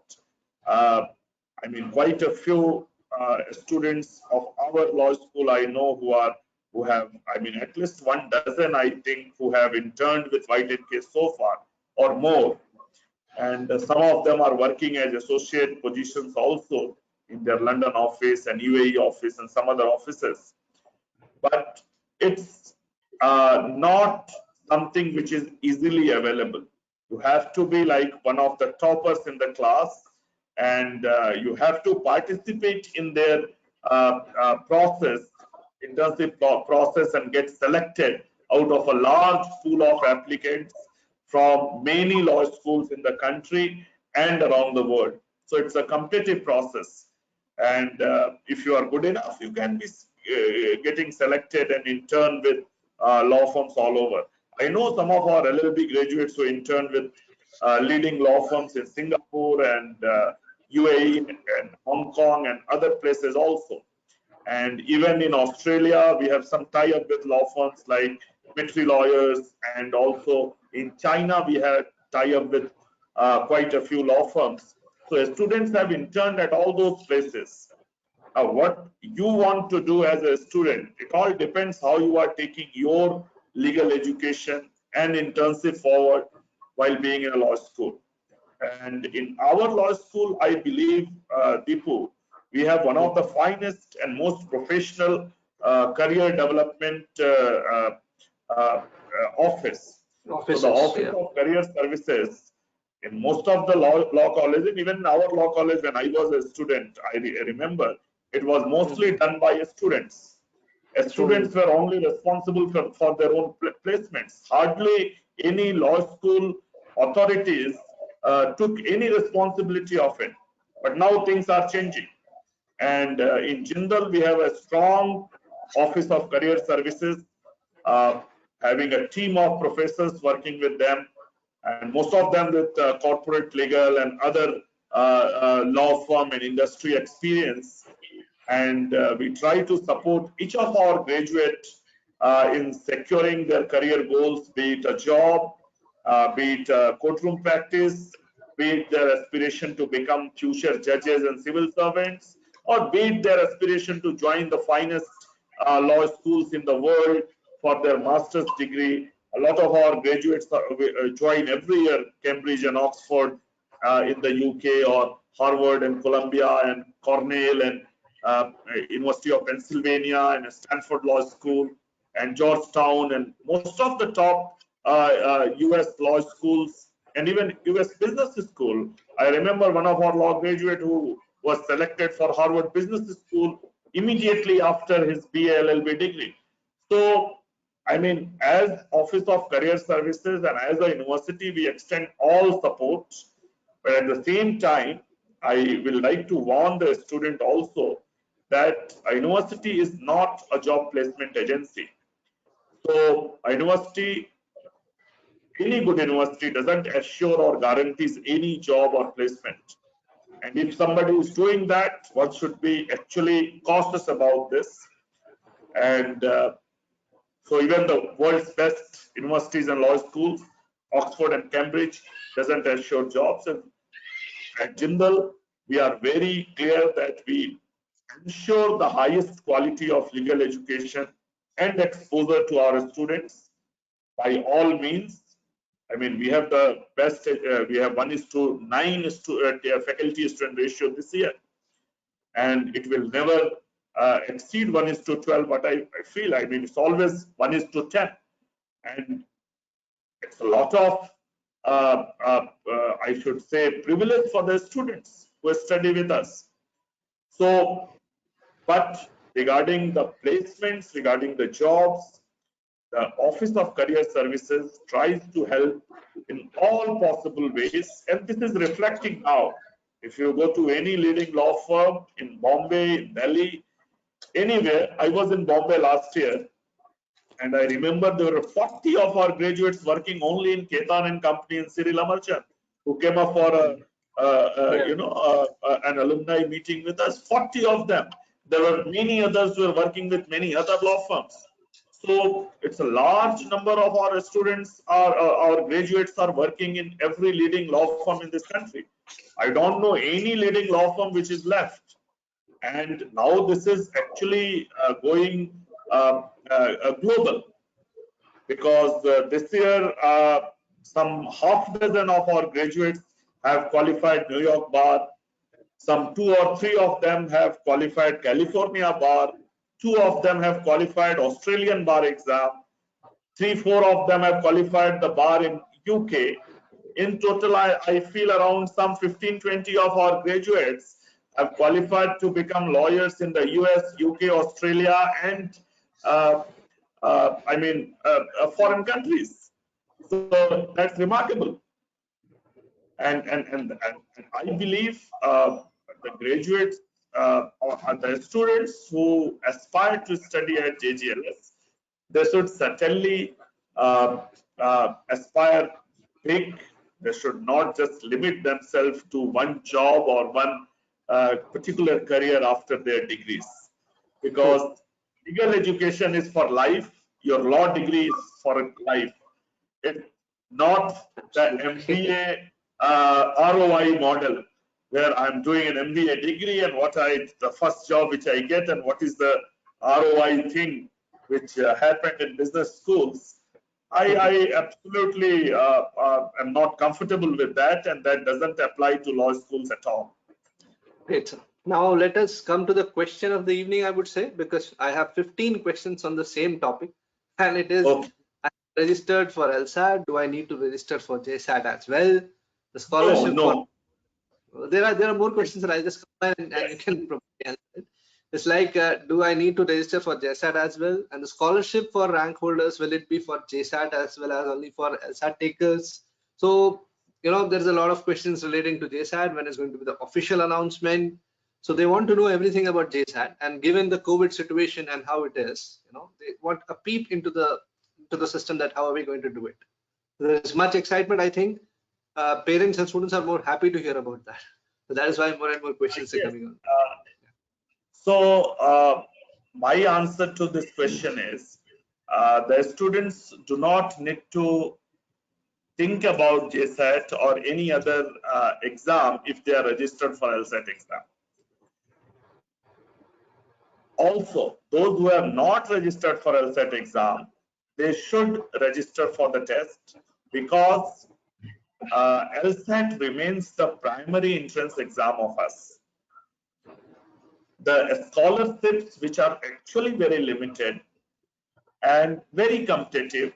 I mean, quite a few students of our law school I know who have, I mean, at least 1 dozen, I think, who have interned with White and Case so far, or more. And some of them are working as associate positions also in their London office and UAE office and some other offices. But it's not something which is easily available. You have to be like one of the toppers in the class, and you have to participate in their process, intensive process, and get selected out of a large pool of applicants from many law schools in the country and around the world. So it's a competitive process, and if you are good enough, you can be getting selected and intern with law firms all over. I know some of our LLB graduates who intern with leading law firms in Singapore and UAE and Hong Kong and other places also. And even in Australia, we have some tie-up with law firms like Mitri Lawyers, and also in China, we have tie-up with quite a few law firms. So students have interned at all those places. What you want to do as a student, it all depends how you are taking your legal education and internship forward while being in a law school. And in our law school, I believe, Deepu, we have one of the finest and most professional career development office. So the Office of Career Services in most of the law colleges, even in our law college when I was a student, I remember it was mostly done by students. Students were only responsible for their own placements. Hardly any law school authorities took any responsibility of it. But now things are changing. And in Jindal, we have a strong Office of Career Services, having a team of professors working with them, and most of them with corporate legal and other law firm and industry experience. And we try to support each of our graduates in securing their career goals, be it a job, be it courtroom practice, be it their aspiration to become future judges and civil servants, or be it their aspiration to join the finest law schools in the world for their master's degree. A lot of our graduates join every year Cambridge and Oxford in the UK, or Harvard and Columbia and Cornell and University of Pennsylvania and Stanford Law School and Georgetown and most of the top US law schools and even US Business School. I remember one of our law graduate who was selected for Harvard Business School immediately after his BA LLB degree. So, I mean, as Office of Career Services and as a university, we extend all support. But at the same time, I will like to warn the student also that a university is not a job placement agency. So, a university, any good university doesn't assure or guarantees any job or placement. And if somebody is doing that, one should be actually cautious about this. And so even the world's best universities and law schools, Oxford and Cambridge, doesn't assure jobs. And at Jindal, we are very clear that we ensure the highest quality of legal education and exposure to our students by all means. I mean, we have the best, we have 1:9 faculty student ratio this year, and it will never exceed 1:12. But I feel, I mean, it's always 1:10, and it's a lot of, I should say, privilege for the students who study with us. So, but regarding the placements, regarding the jobs, the Office of Career Services tries to help in all possible ways, and this is reflecting now. If you go to any leading law firm in Bombay, Delhi, anywhere, I was in Bombay last year, and I remember there were 40 of our graduates working only in Ketan and Company in Cyril Amarchand, who came up for an alumni meeting with us. 40 of them. There were many others who were working with many other law firms. So it's a large number of our students, our graduates are working in every leading law firm in this country. I don't know any leading law firm which is left. And now this is actually going global, because this year some half dozen of our graduates have qualified New York bar. Some 2 or 3 of them have qualified California bar. 2 of them have qualified Australian bar exam. 3, 4 of them have qualified the bar in UK. In total, I feel around some 15, 20 of our graduates have qualified to become lawyers in the US, UK, Australia, and foreign countries. So that's remarkable. And I believe the graduates or the students who aspire to study at JGLS, they should certainly aspire big. They should not just limit themselves to one job or one particular career after their degrees, because legal education is for life. Your law degree is for life. It's not the MBA ROI model, where I'm doing an MBA degree and the first job which I get, and what is the ROI thing which happened in business schools. I absolutely am not comfortable with that, and that doesn't apply to law schools at all. Great, sir. Now let us come to the question of the evening, I would say, because I have 15 questions on the same topic, and it is, Okay. I registered for LSAT. Do I need to register for JSAT as well? The scholarship. No. There are more questions that I just combine and you can probably answer it. It's like, do I need to register for JSAT as well? And the scholarship for rank holders, will it be for JSAT as well as only for LSAT takers? So, there's a lot of questions relating to JSAT. When is going to be the official announcement? So they want to know everything about JSAT, and given the COVID situation and how it is, they want a peep into the system, that how are we going to do it. There's much excitement, I think. Parents and students are more happy to hear about that. So that is why more and more questions are coming on. So my answer to this question is, the students do not need to think about JSAT or any other exam if they are registered for LSAT exam. Also, those who have not registered for LSAT exam, they should register for the test, because LSAT remains the primary entrance exam of us. The scholarships, which are actually very limited and very competitive,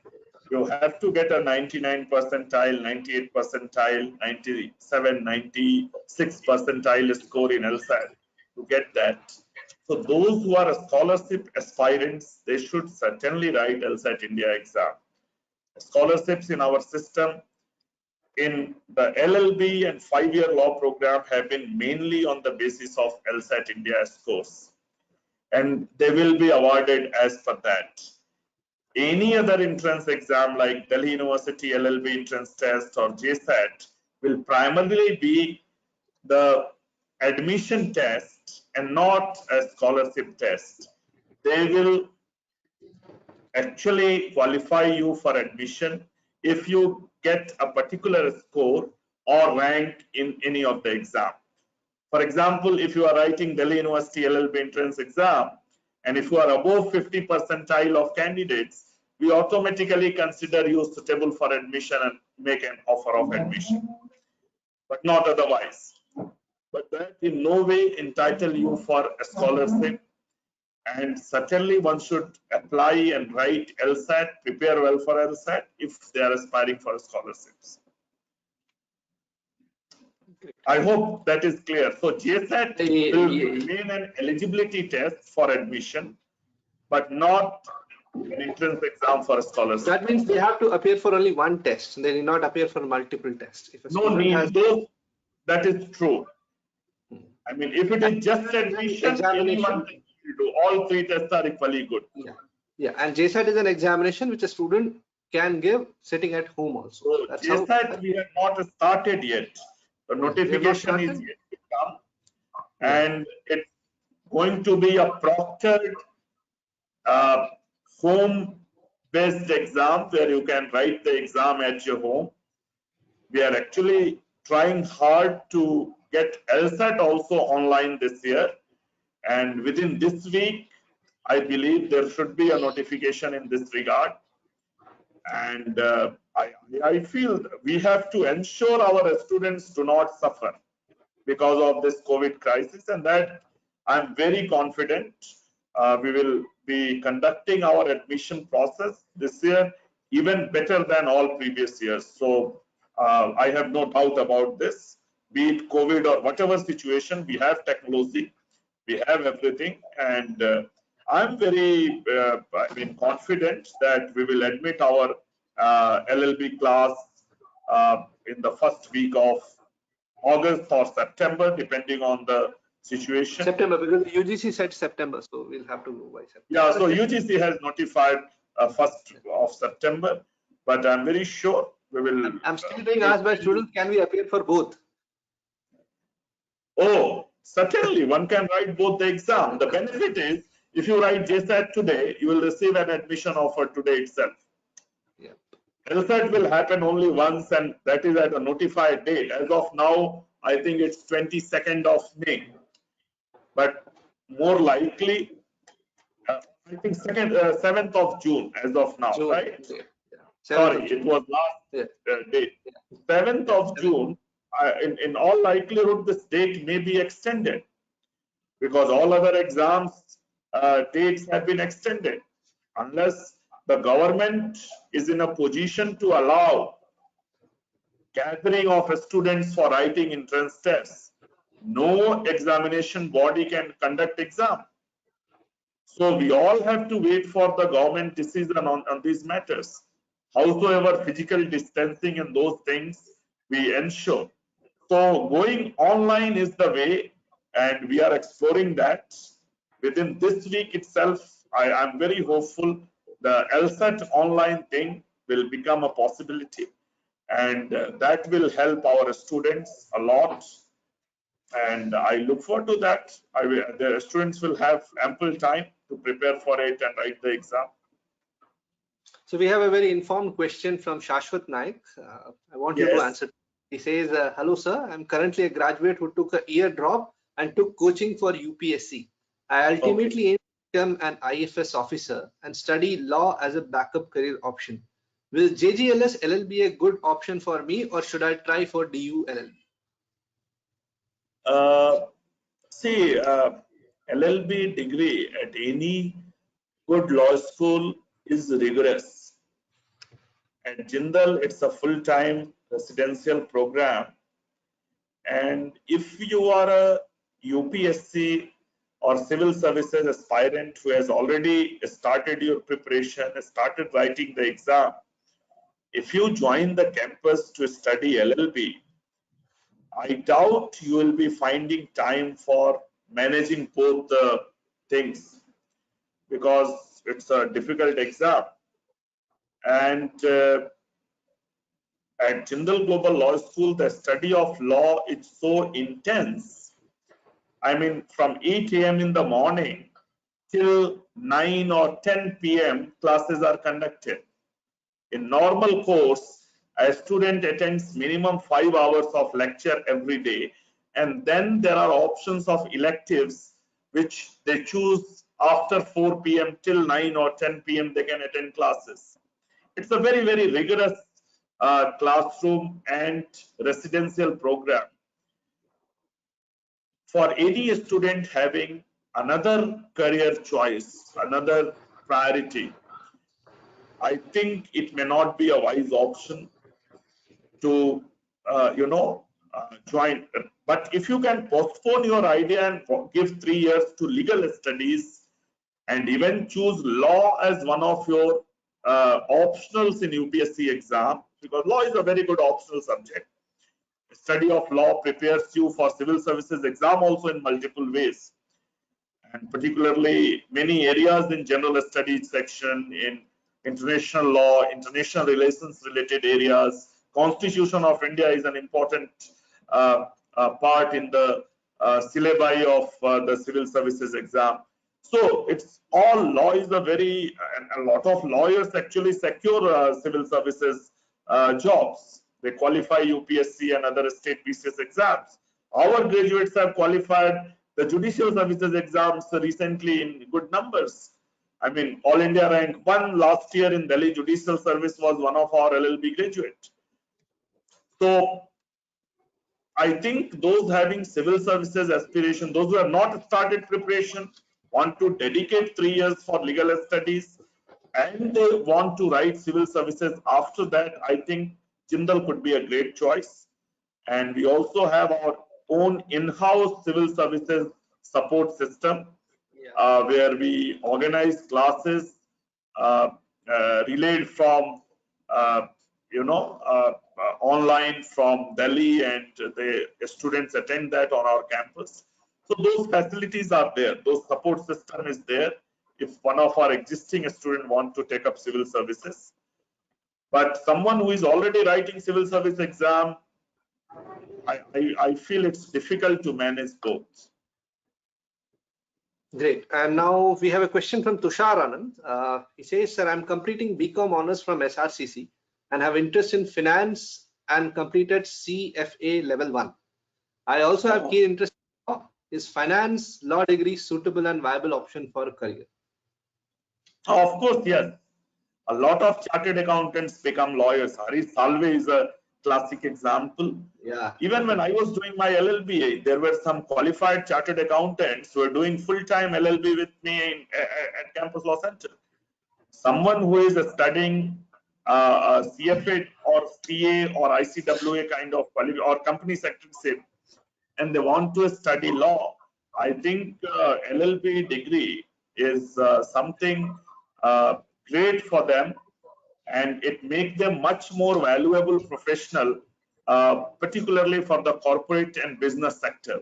you have to get a 99 percentile, 98 percentile, 97, 96 percentile score in LSAT to get that. So those who are scholarship aspirants, they should certainly write LSAT India exam. Scholarships in our system in the LLB and 5-year law program have been mainly on the basis of LSAT India scores, and they will be awarded as per that. Any other entrance exam like Delhi University LLB entrance test or JSAT will primarily be the admission test and not a scholarship test. They will actually qualify you for admission if you get a particular score or rank in any of the exam. For example, if you are writing Delhi University LLB entrance exam, and if you are above 50 percentile of candidates, we automatically consider you suitable for admission and make an offer of admission, but not otherwise. But that in no way entitle you for a scholarship, and certainly one should apply and write LSAT, prepare well for LSAT if they are aspiring for scholarships. I hope that is clear. So JSAT will remain an eligibility test for admission, but not an entrance exam for a scholarship. That means they have to appear for only one test. They need not appear for multiple tests. If a No need. has... That is true. I mean, if it is just admission, anyone can do. All 3 tests are equally good. Yeah, yeah. And JSAT is an examination which a student can give sitting at home also. So JSAT we have not started yet. The notification is yet to come, and it's going to be a proctored home-based exam where you can write the exam at your home. We are actually trying hard to get LSAT also online this year, and within this week, I believe there should be a notification in this regard. And I feel we have to ensure our students do not suffer because of this COVID crisis, and that I'm very confident we will be conducting our admission process this year even better than all previous years. So I have no doubt about this. Be it COVID or whatever situation, we have technology, we have everything, and I'm very confident that we will admit our LLB class in the first week of August or September, depending on the situation. September, because the UGC said September, so we'll have to go by September. Yeah, so UGC has notified 1st of September, but I'm very sure we will. I'm still being asked by students, can we appear for both? Oh, certainly, one can write both the exam. The benefit is, if you write JSAT today, you will receive an admission offer today itself. Yeah. LSAT will happen only once, and that is at a notified date. As of now, I think it's 22nd of May. But more likely, I think 7th of June as of now, June, right? Yeah. Sorry, it was last date. 7th of June. In all likelihood, this date may be extended because all other exams dates have been extended. Unless the government is in a position to allow gathering of students for writing entrance tests, no examination body can conduct exam. So we all have to wait for the government decision on these matters. Howsoever physical distancing and those things we ensure. So going online is the way, and we are exploring that. Within this week itself, I am very hopeful the LSAT online thing will become a possibility, and that will help our students a lot. And I look forward to that. The students will have ample time to prepare for it and write the exam. So we have a very informed question from Shashwat Naik. I want you to answer. He says, hello sir, I'm currently a graduate who took a year drop and took coaching for UPSC. I ultimately aim to become an IFS officer and study law as a backup career option. Will JGLS LLB be a good option for me, or should I try for DU LLB? LLB degree at any good law school is rigorous. At Jindal, it's a full-time residential program. And if you are a UPSC or civil services aspirant who has already started your preparation, started writing the exam, if you join the campus to study LLB, I doubt you will be finding time for managing both the things, because it's a difficult exam. And at Jindal Global Law School, the study of law is so intense. I mean, from 8 a.m. in the morning till 9 or 10 p.m. classes are conducted. In normal course, a student attends minimum 5 hours of lecture every day, and then there are options of electives which they choose after 4 p.m. till 9 or 10 p.m. they can attend classes. It's a very, very rigorous classroom and residential program. For any student having another career choice, another priority, I think it may not be a wise option to join. But if you can postpone your idea and give 3 years to legal studies and even choose law as one of your optionals in UPSC exam, because law is a very good optional subject. Study of law prepares you for civil services exam also in multiple ways, and particularly many areas in general studies section, in international law, international relations related areas. Constitution of India is an important part in the syllabi of the civil services exam. So it's all law is a very, a lot of lawyers actually secure civil services jobs. They qualify UPSC and other state PCS exams. Our graduates have qualified the judicial services exams recently in good numbers. I mean, All India rank 1 last year in Delhi Judicial Service was one of our LLB graduates. So I think those having civil services aspiration, those who have not started preparation, want to dedicate 3 years for legal studies, and they want to write civil services after that, I think Jindal could be a great choice. And we also have our own in-house civil services support system, where we organize classes relayed from online from Delhi, and the students attend that on our campus. So those facilities are there, those support system is there if one of our existing students want to take up civil services. But someone who is already writing civil service exam, I feel it's difficult to manage both. Great. And now we have a question from Tushar Anand. He says, sir, I'm completing BCom honors from SRCC and have interest in finance and completed CFA level 1. I also have keen interest in law. Is finance law degree suitable and viable option for a career? Of course, yes. A lot of chartered accountants become lawyers. Harish Salve is a classic example. Yeah. Even when I was doing my LLB, there were some qualified chartered accountants who were doing full-time LLB with me at Campus Law Center. Someone who is studying CFA or CA or ICWA kind of or company secretary, and they want to study law, I think LLB degree is something great for them, and it makes them much more valuable professional, particularly for the corporate and business sector.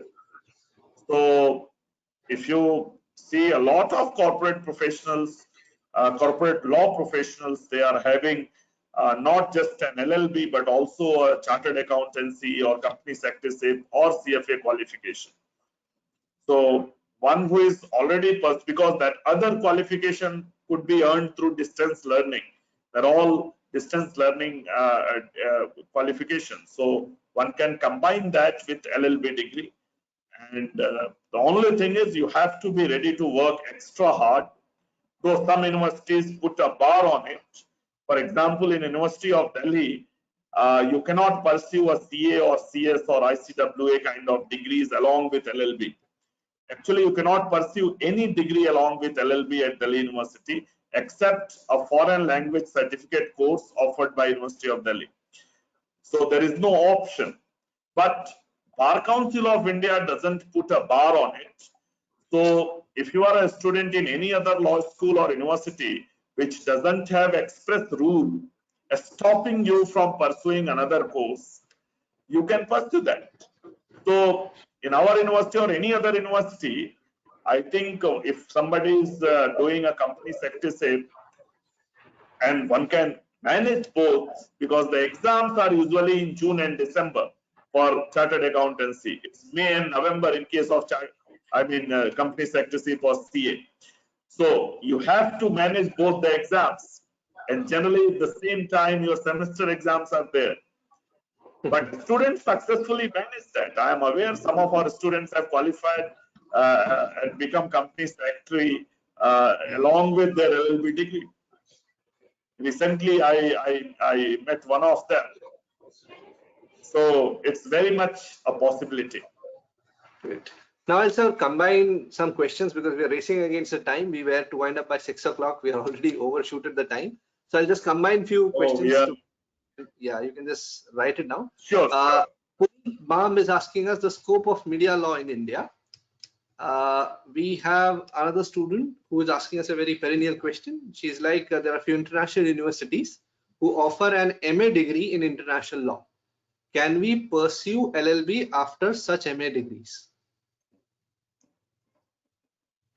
So if you see a lot of corporate professionals, corporate law professionals, they are having not just an LLB, but also a chartered accountancy or company secretary or CFA qualification. So one who is already, because that other qualification could be earned through distance learning. They're all distance learning qualifications. So one can combine that with LLB degree. And the only thing is you have to be ready to work extra hard. Though some universities put a bar on it. For example, in University of Delhi, you cannot pursue a CA or CS or ICWA kind of degrees along with LLB. Actually, you cannot pursue any degree along with LLB at Delhi University except a foreign language certificate course offered by University of Delhi. So there is no option. But Bar Council of India doesn't put a bar on it. So if you are a student in any other law school or university which doesn't have express rule stopping you from pursuing another course, you can pursue that. So in our university or any other university, I think if somebody is doing a company secretary and one can manage both, because the exams are usually in June and December for chartered accountancy. It's May and November in case of company secretary for CA. So you have to manage both the exams, and generally at the same time your semester exams are there. But students successfully manage that. I am aware some of our students have qualified and become company secretary along with their LLB degree. Recently, I met one of them. So it's very much a possibility. Great. Now I'll sir combine some questions because we are racing against the time. We were to wind up by 6 o'clock. We are already overshooted the time. So I'll just combine few questions. Yeah, you can just write it down. Sure. Mom is asking us the scope of media law in India. We have another student who is asking us a very perennial question. She's like, there are a few international universities who offer an MA degree in international law. Can we pursue LLB after such MA degrees?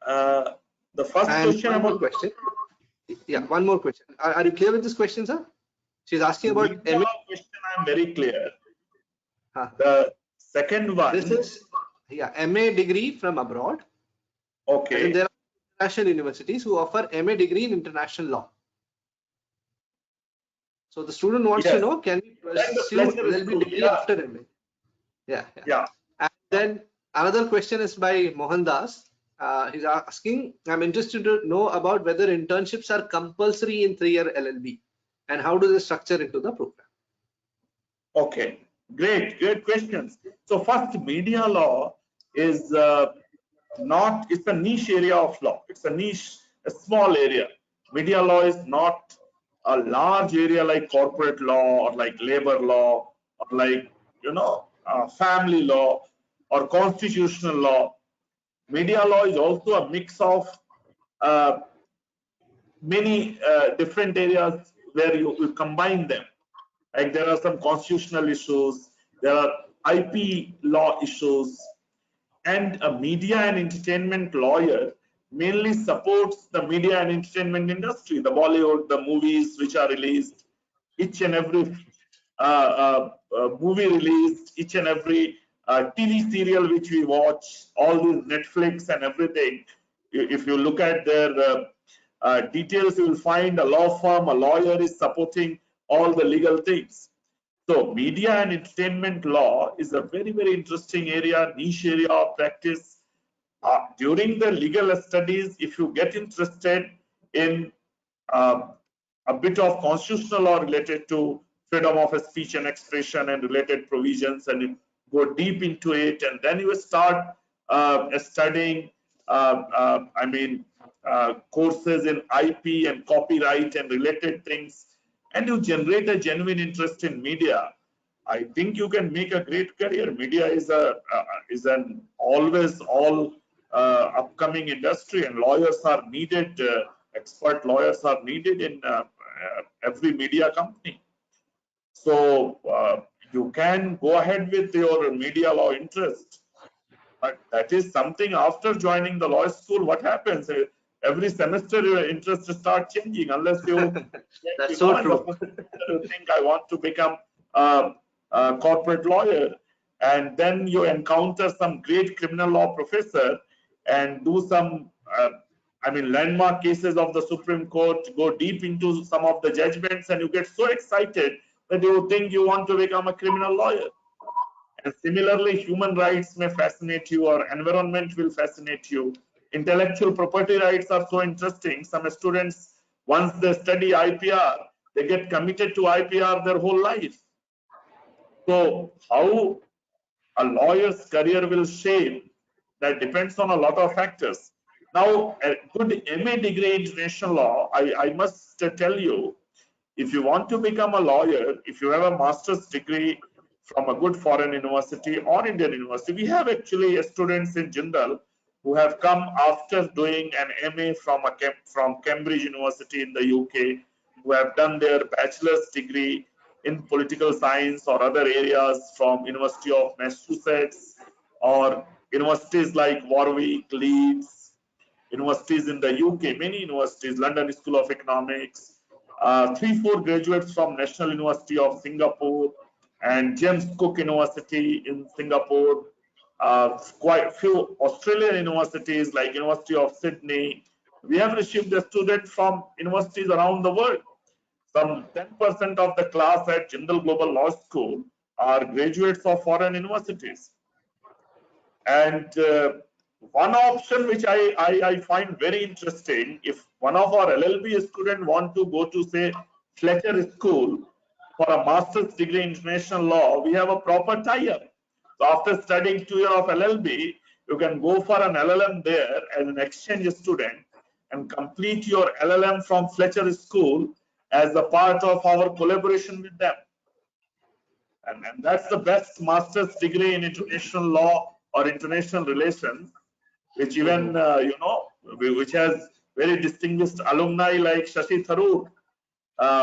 The first question about question. Yeah, one more question. Are you clear with this question, sir? She's asking about MA question. I'm very clear. The second one. This is MA degree from abroad. Okay. And there are international universities who offer MA degree in international law. So the student wants to know, can we pursue LLB degree after MA? Yeah. And then another question is by Mohan Das. He's asking, I'm interested to know about whether internships are compulsory in 3-year LLB and how do they structure into the program? Okay, great questions. So first, media law is it's a niche area of law. It's a small area. Media law is not a large area like corporate law or like labor law or like, family law or constitutional law. Media law is also a mix of many different areas where you combine them. Like there are some constitutional issues, there are IP law issues, and a media and entertainment lawyer mainly supports the media and entertainment industry, the Bollywood, the movies which are released, each and every movie released, each and every TV serial which we watch, all these Netflix and everything. If you look at their details, you will find a law firm, a lawyer is supporting all the legal things. So media and entertainment law is a very, very interesting area, niche area of practice. During the legal studies, if you get interested in a bit of constitutional law related to freedom of speech and expression and related provisions, and you go deep into it, and then you start studying courses in IP and copyright and related things, and you generate a genuine interest in media, I think you can make a great career. Media is an always upcoming industry, and lawyers are needed. Expert lawyers are needed in every media company. So you can go ahead with your media law interest, but that is something after joining the law school. What happens? Every semester your interest starts changing unless you that's so true. You think I want to become a corporate lawyer, and then you encounter some great criminal law professor and do some landmark cases of the Supreme Court, go deep into some of the judgments, and you get so excited that you think you want to become a criminal lawyer. And similarly, human rights may fascinate you, or environment will fascinate you. Intellectual property rights are so interesting. Some students, once they study IPR, they get committed to IPR their whole life. So how a lawyer's career will shape, that depends on a lot of factors. Now, a good MA degree in international law, I must tell you, if you want to become a lawyer, if you have a master's degree from a good foreign university or Indian university, we have actually students in Jindal who have come after doing an MA from Cambridge University in the UK, who have done their bachelor's degree in political science or other areas from University of Massachusetts or universities like Warwick, Leeds, universities in the UK, many universities, London School of Economics, 3-4 graduates from National University of Singapore and James Cook University in Singapore, quite a few Australian universities like University of Sydney. We have received a student from universities around the world. Some 10% of the class at Jindal Global Law School are graduates of foreign universities. And one option which I find very interesting, if one of our LLB students want to go to say Fletcher School for a master's degree in international law, we have a proper tie-up. So after studying 2 years of LLB, you can go for an LLM there as an exchange student and complete your LLM from Fletcher School as a part of our collaboration with them. And that's the best master's degree in international law or international relations, which even, which has very distinguished alumni like Shashi Tharoor,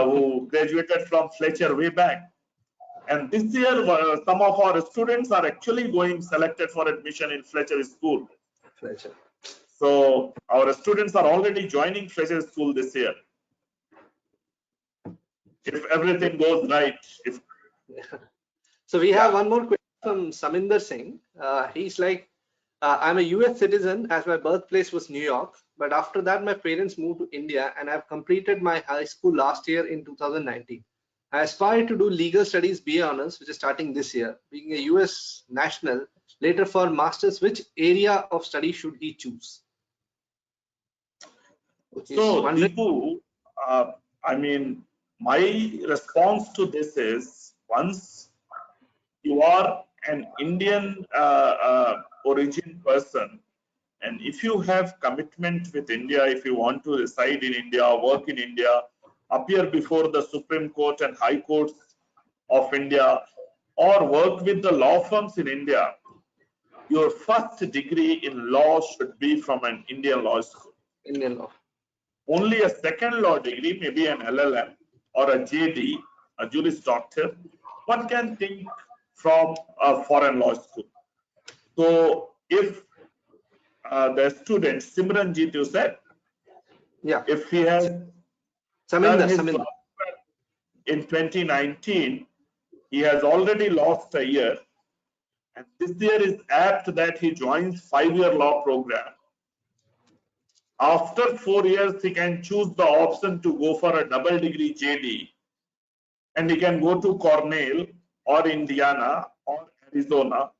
who graduated from Fletcher way back. And this year, some of our students are actually going selected for admission in Fletcher School. Fletcher. So our students are already joining Fletcher School this year. If everything goes right. So we have one more question from Saminder Singh. He's like, I'm a US citizen as my birthplace was New York, but after that my parents moved to India and I've completed my high school last year in 2019. I aspire to do legal studies BA honors, which is starting this year. Being a US national, later for masters, which area of study should he choose? So Deepu, I mean, my response to this is, once you are an Indian origin person, and if you have commitment with India, if you want to reside in India, work in India, appear before the Supreme Court and High Courts of India, or work with the law firms in India, your first degree in law should be from an Indian law school. Indian law. Only a second law degree, maybe an LLM or a JD, a Juris Doctor, one can think from a foreign law school. So if the student, Simranjit, you said, yeah, if he has Saminder. In 2019, he has already lost a year, and this year is apt that he joins 5-year law program. After 4 years, he can choose the option to go for a double degree JD, and he can go to Cornell or Indiana or Arizona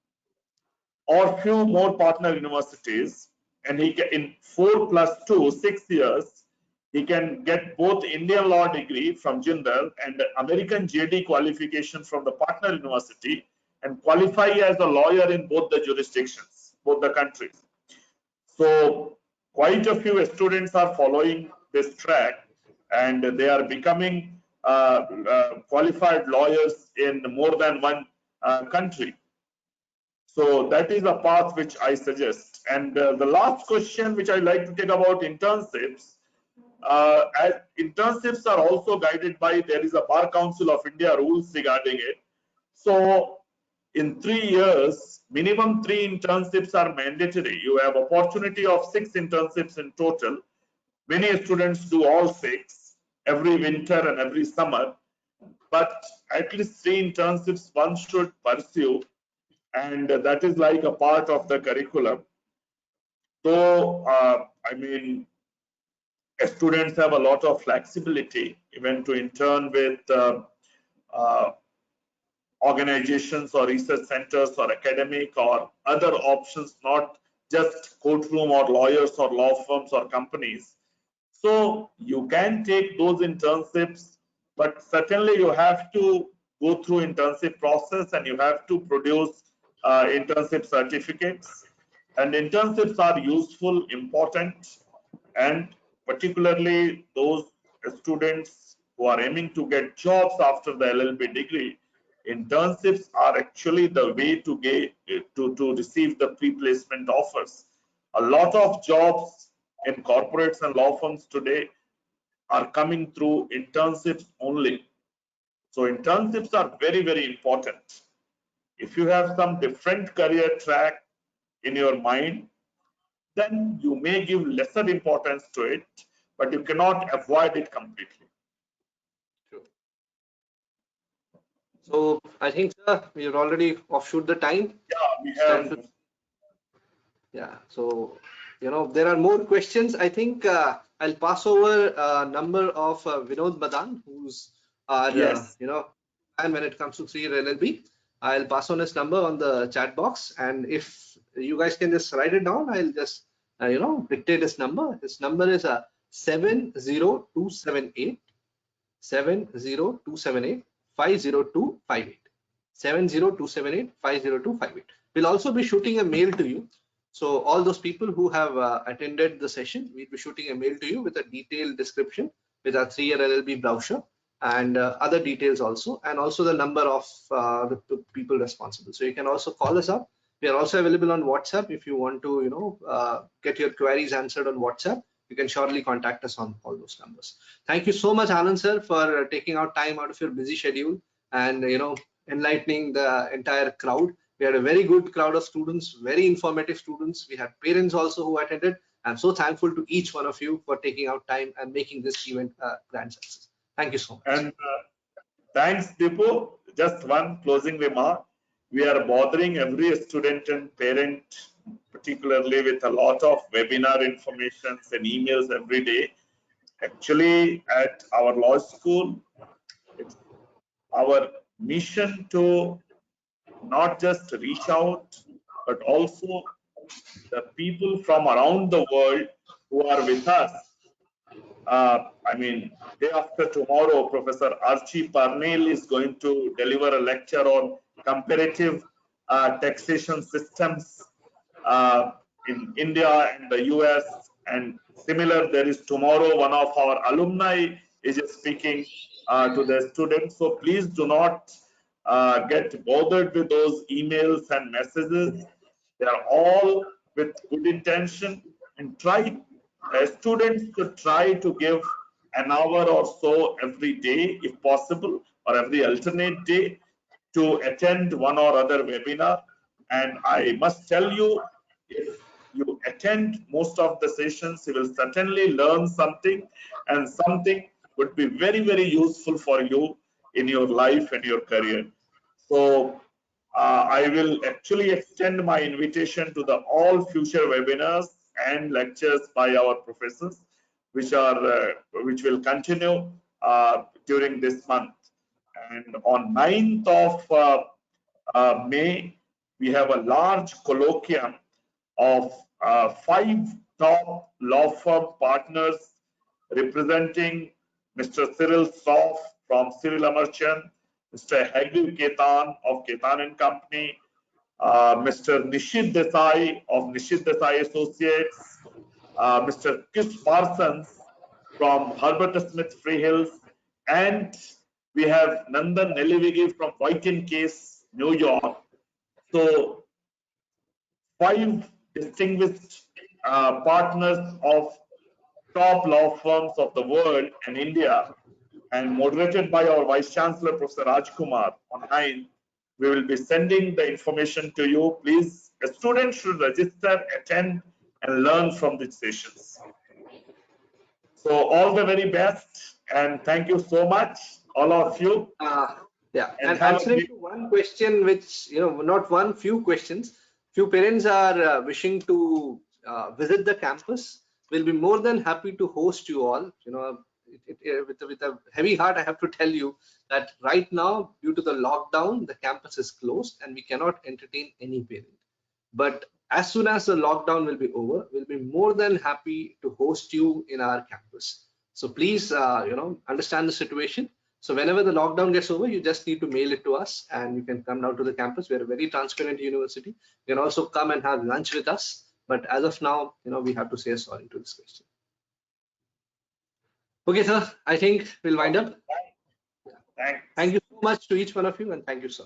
or few more partner universities, and he can, in 4 + 2, 6 years, he can get both Indian law degree from Jindal and American JD qualification from the partner university and qualify as a lawyer in both the jurisdictions, both the countries. So quite a few students are following this track, and they are becoming qualified lawyers in more than one country. So that is a path which I suggest. And the last question which I like to take about internships, as internships are also guided by, there is a Bar Council of India rules regarding it. So in 3 years, minimum 3 internships are mandatory. You have opportunity of 6 internships in total. Many students do all 6 every winter and every summer, but at least 3 internships one should pursue, and that is like a part of the curriculum. So I mean, students have a lot of flexibility even to intern with organizations or research centers or academic or other options, not just courtroom or lawyers or law firms or companies. So you can take those internships, but certainly you have to go through internship process and you have to produce internship certificates. And internships are useful, important, and particularly those students who are aiming to get jobs after the LLB degree, internships are actually the way to get to receive the pre-placement offers. A lot of jobs in corporates and law firms today are coming through internships only. So internships are very, very important. If you have some different career track in your mind, then you may give lesser importance to it, but you cannot avoid it completely. True. So I think, sir, we've already offshoot the time. Yeah, we It's time have. to, yeah. So, there are more questions. I think I'll pass over a number of Vinod Madan, who's our, Yes. man when it comes to 3-year LLB. I'll pass on his number on the chat box, and if you guys can just write it down, I'll just dictate his number. His number is 70278 70278 50258. 70278 50258. We'll also be shooting a mail to you. So all those people who have attended the session, we'll be shooting a mail to you with a detailed description with our 3-year LLB brochure and other details also, and also the number of the people responsible. So you can also call us up. We are also available on WhatsApp. If you want to, get your queries answered on WhatsApp, you can surely contact us on all those numbers. Thank you so much, Anand sir, for taking out time out of your busy schedule and enlightening the entire crowd. We had a very good crowd of students, very informative students. We had parents also who attended. I'm so thankful to each one of you for taking out time and making this event a grand success. Thank you so much. And thanks, Dipu. Just one closing remark. We are bothering every student and parent, particularly with a lot of webinar informations and emails every day. Actually, at our law school, it's our mission to not just reach out, but also the people from around the world who are with us. Day after tomorrow, Professor Archie Parnell is going to deliver a lecture on comparative taxation systems in India and the US. And similar, there is tomorrow, one of our alumni is speaking to the students. So please do not get bothered with those emails and messages. They are all with good intention, and students should try to give an hour or so every day, if possible, or every alternate day, to attend one or other webinar. And I must tell you, if you attend most of the sessions, you will certainly learn something, and something would be very, very useful for you in your life and your career. So I will actually extend my invitation to the all future webinars and lectures by our professors, which will continue during this month. And on 9th of May, we have a large colloquium of 5 top law firm partners representing Mr. Cyril Soff from Cyril Amarchand, Mr. Hegu Ketan of Ketan and Company, Mr. Nishit Desai of Nishit Desai Associates, Mr. Chris Parsons from Herbert Smith Freehills, and we have Nandan Nelivigi from White & Case, New York. So 5 distinguished partners of top law firms of the world and India, and moderated by our Vice Chancellor, Professor Rajkumar. On 9th, we will be sending the information to you. Please, a student should register, attend, and learn from these sessions. So all the very best, and thank you so much, all of you. Yeah, and answering to one question, which not one, few questions. Few parents are wishing to visit the campus. We'll be more than happy to host you all. With a heavy heart, I have to tell you that right now, due to the lockdown, the campus is closed and we cannot entertain any parent. But as soon as the lockdown will be over, we'll be more than happy to host you in our campus. So please, understand the situation. So whenever the lockdown gets over, you just need to mail it to us and you can come down to the campus. We're a very transparent university. You can also come and have lunch with us. But as of now, we have to say sorry to this question. Okay, sir, I think we'll wind up. Thanks. Thank you so much to each one of you, and thank you, sir.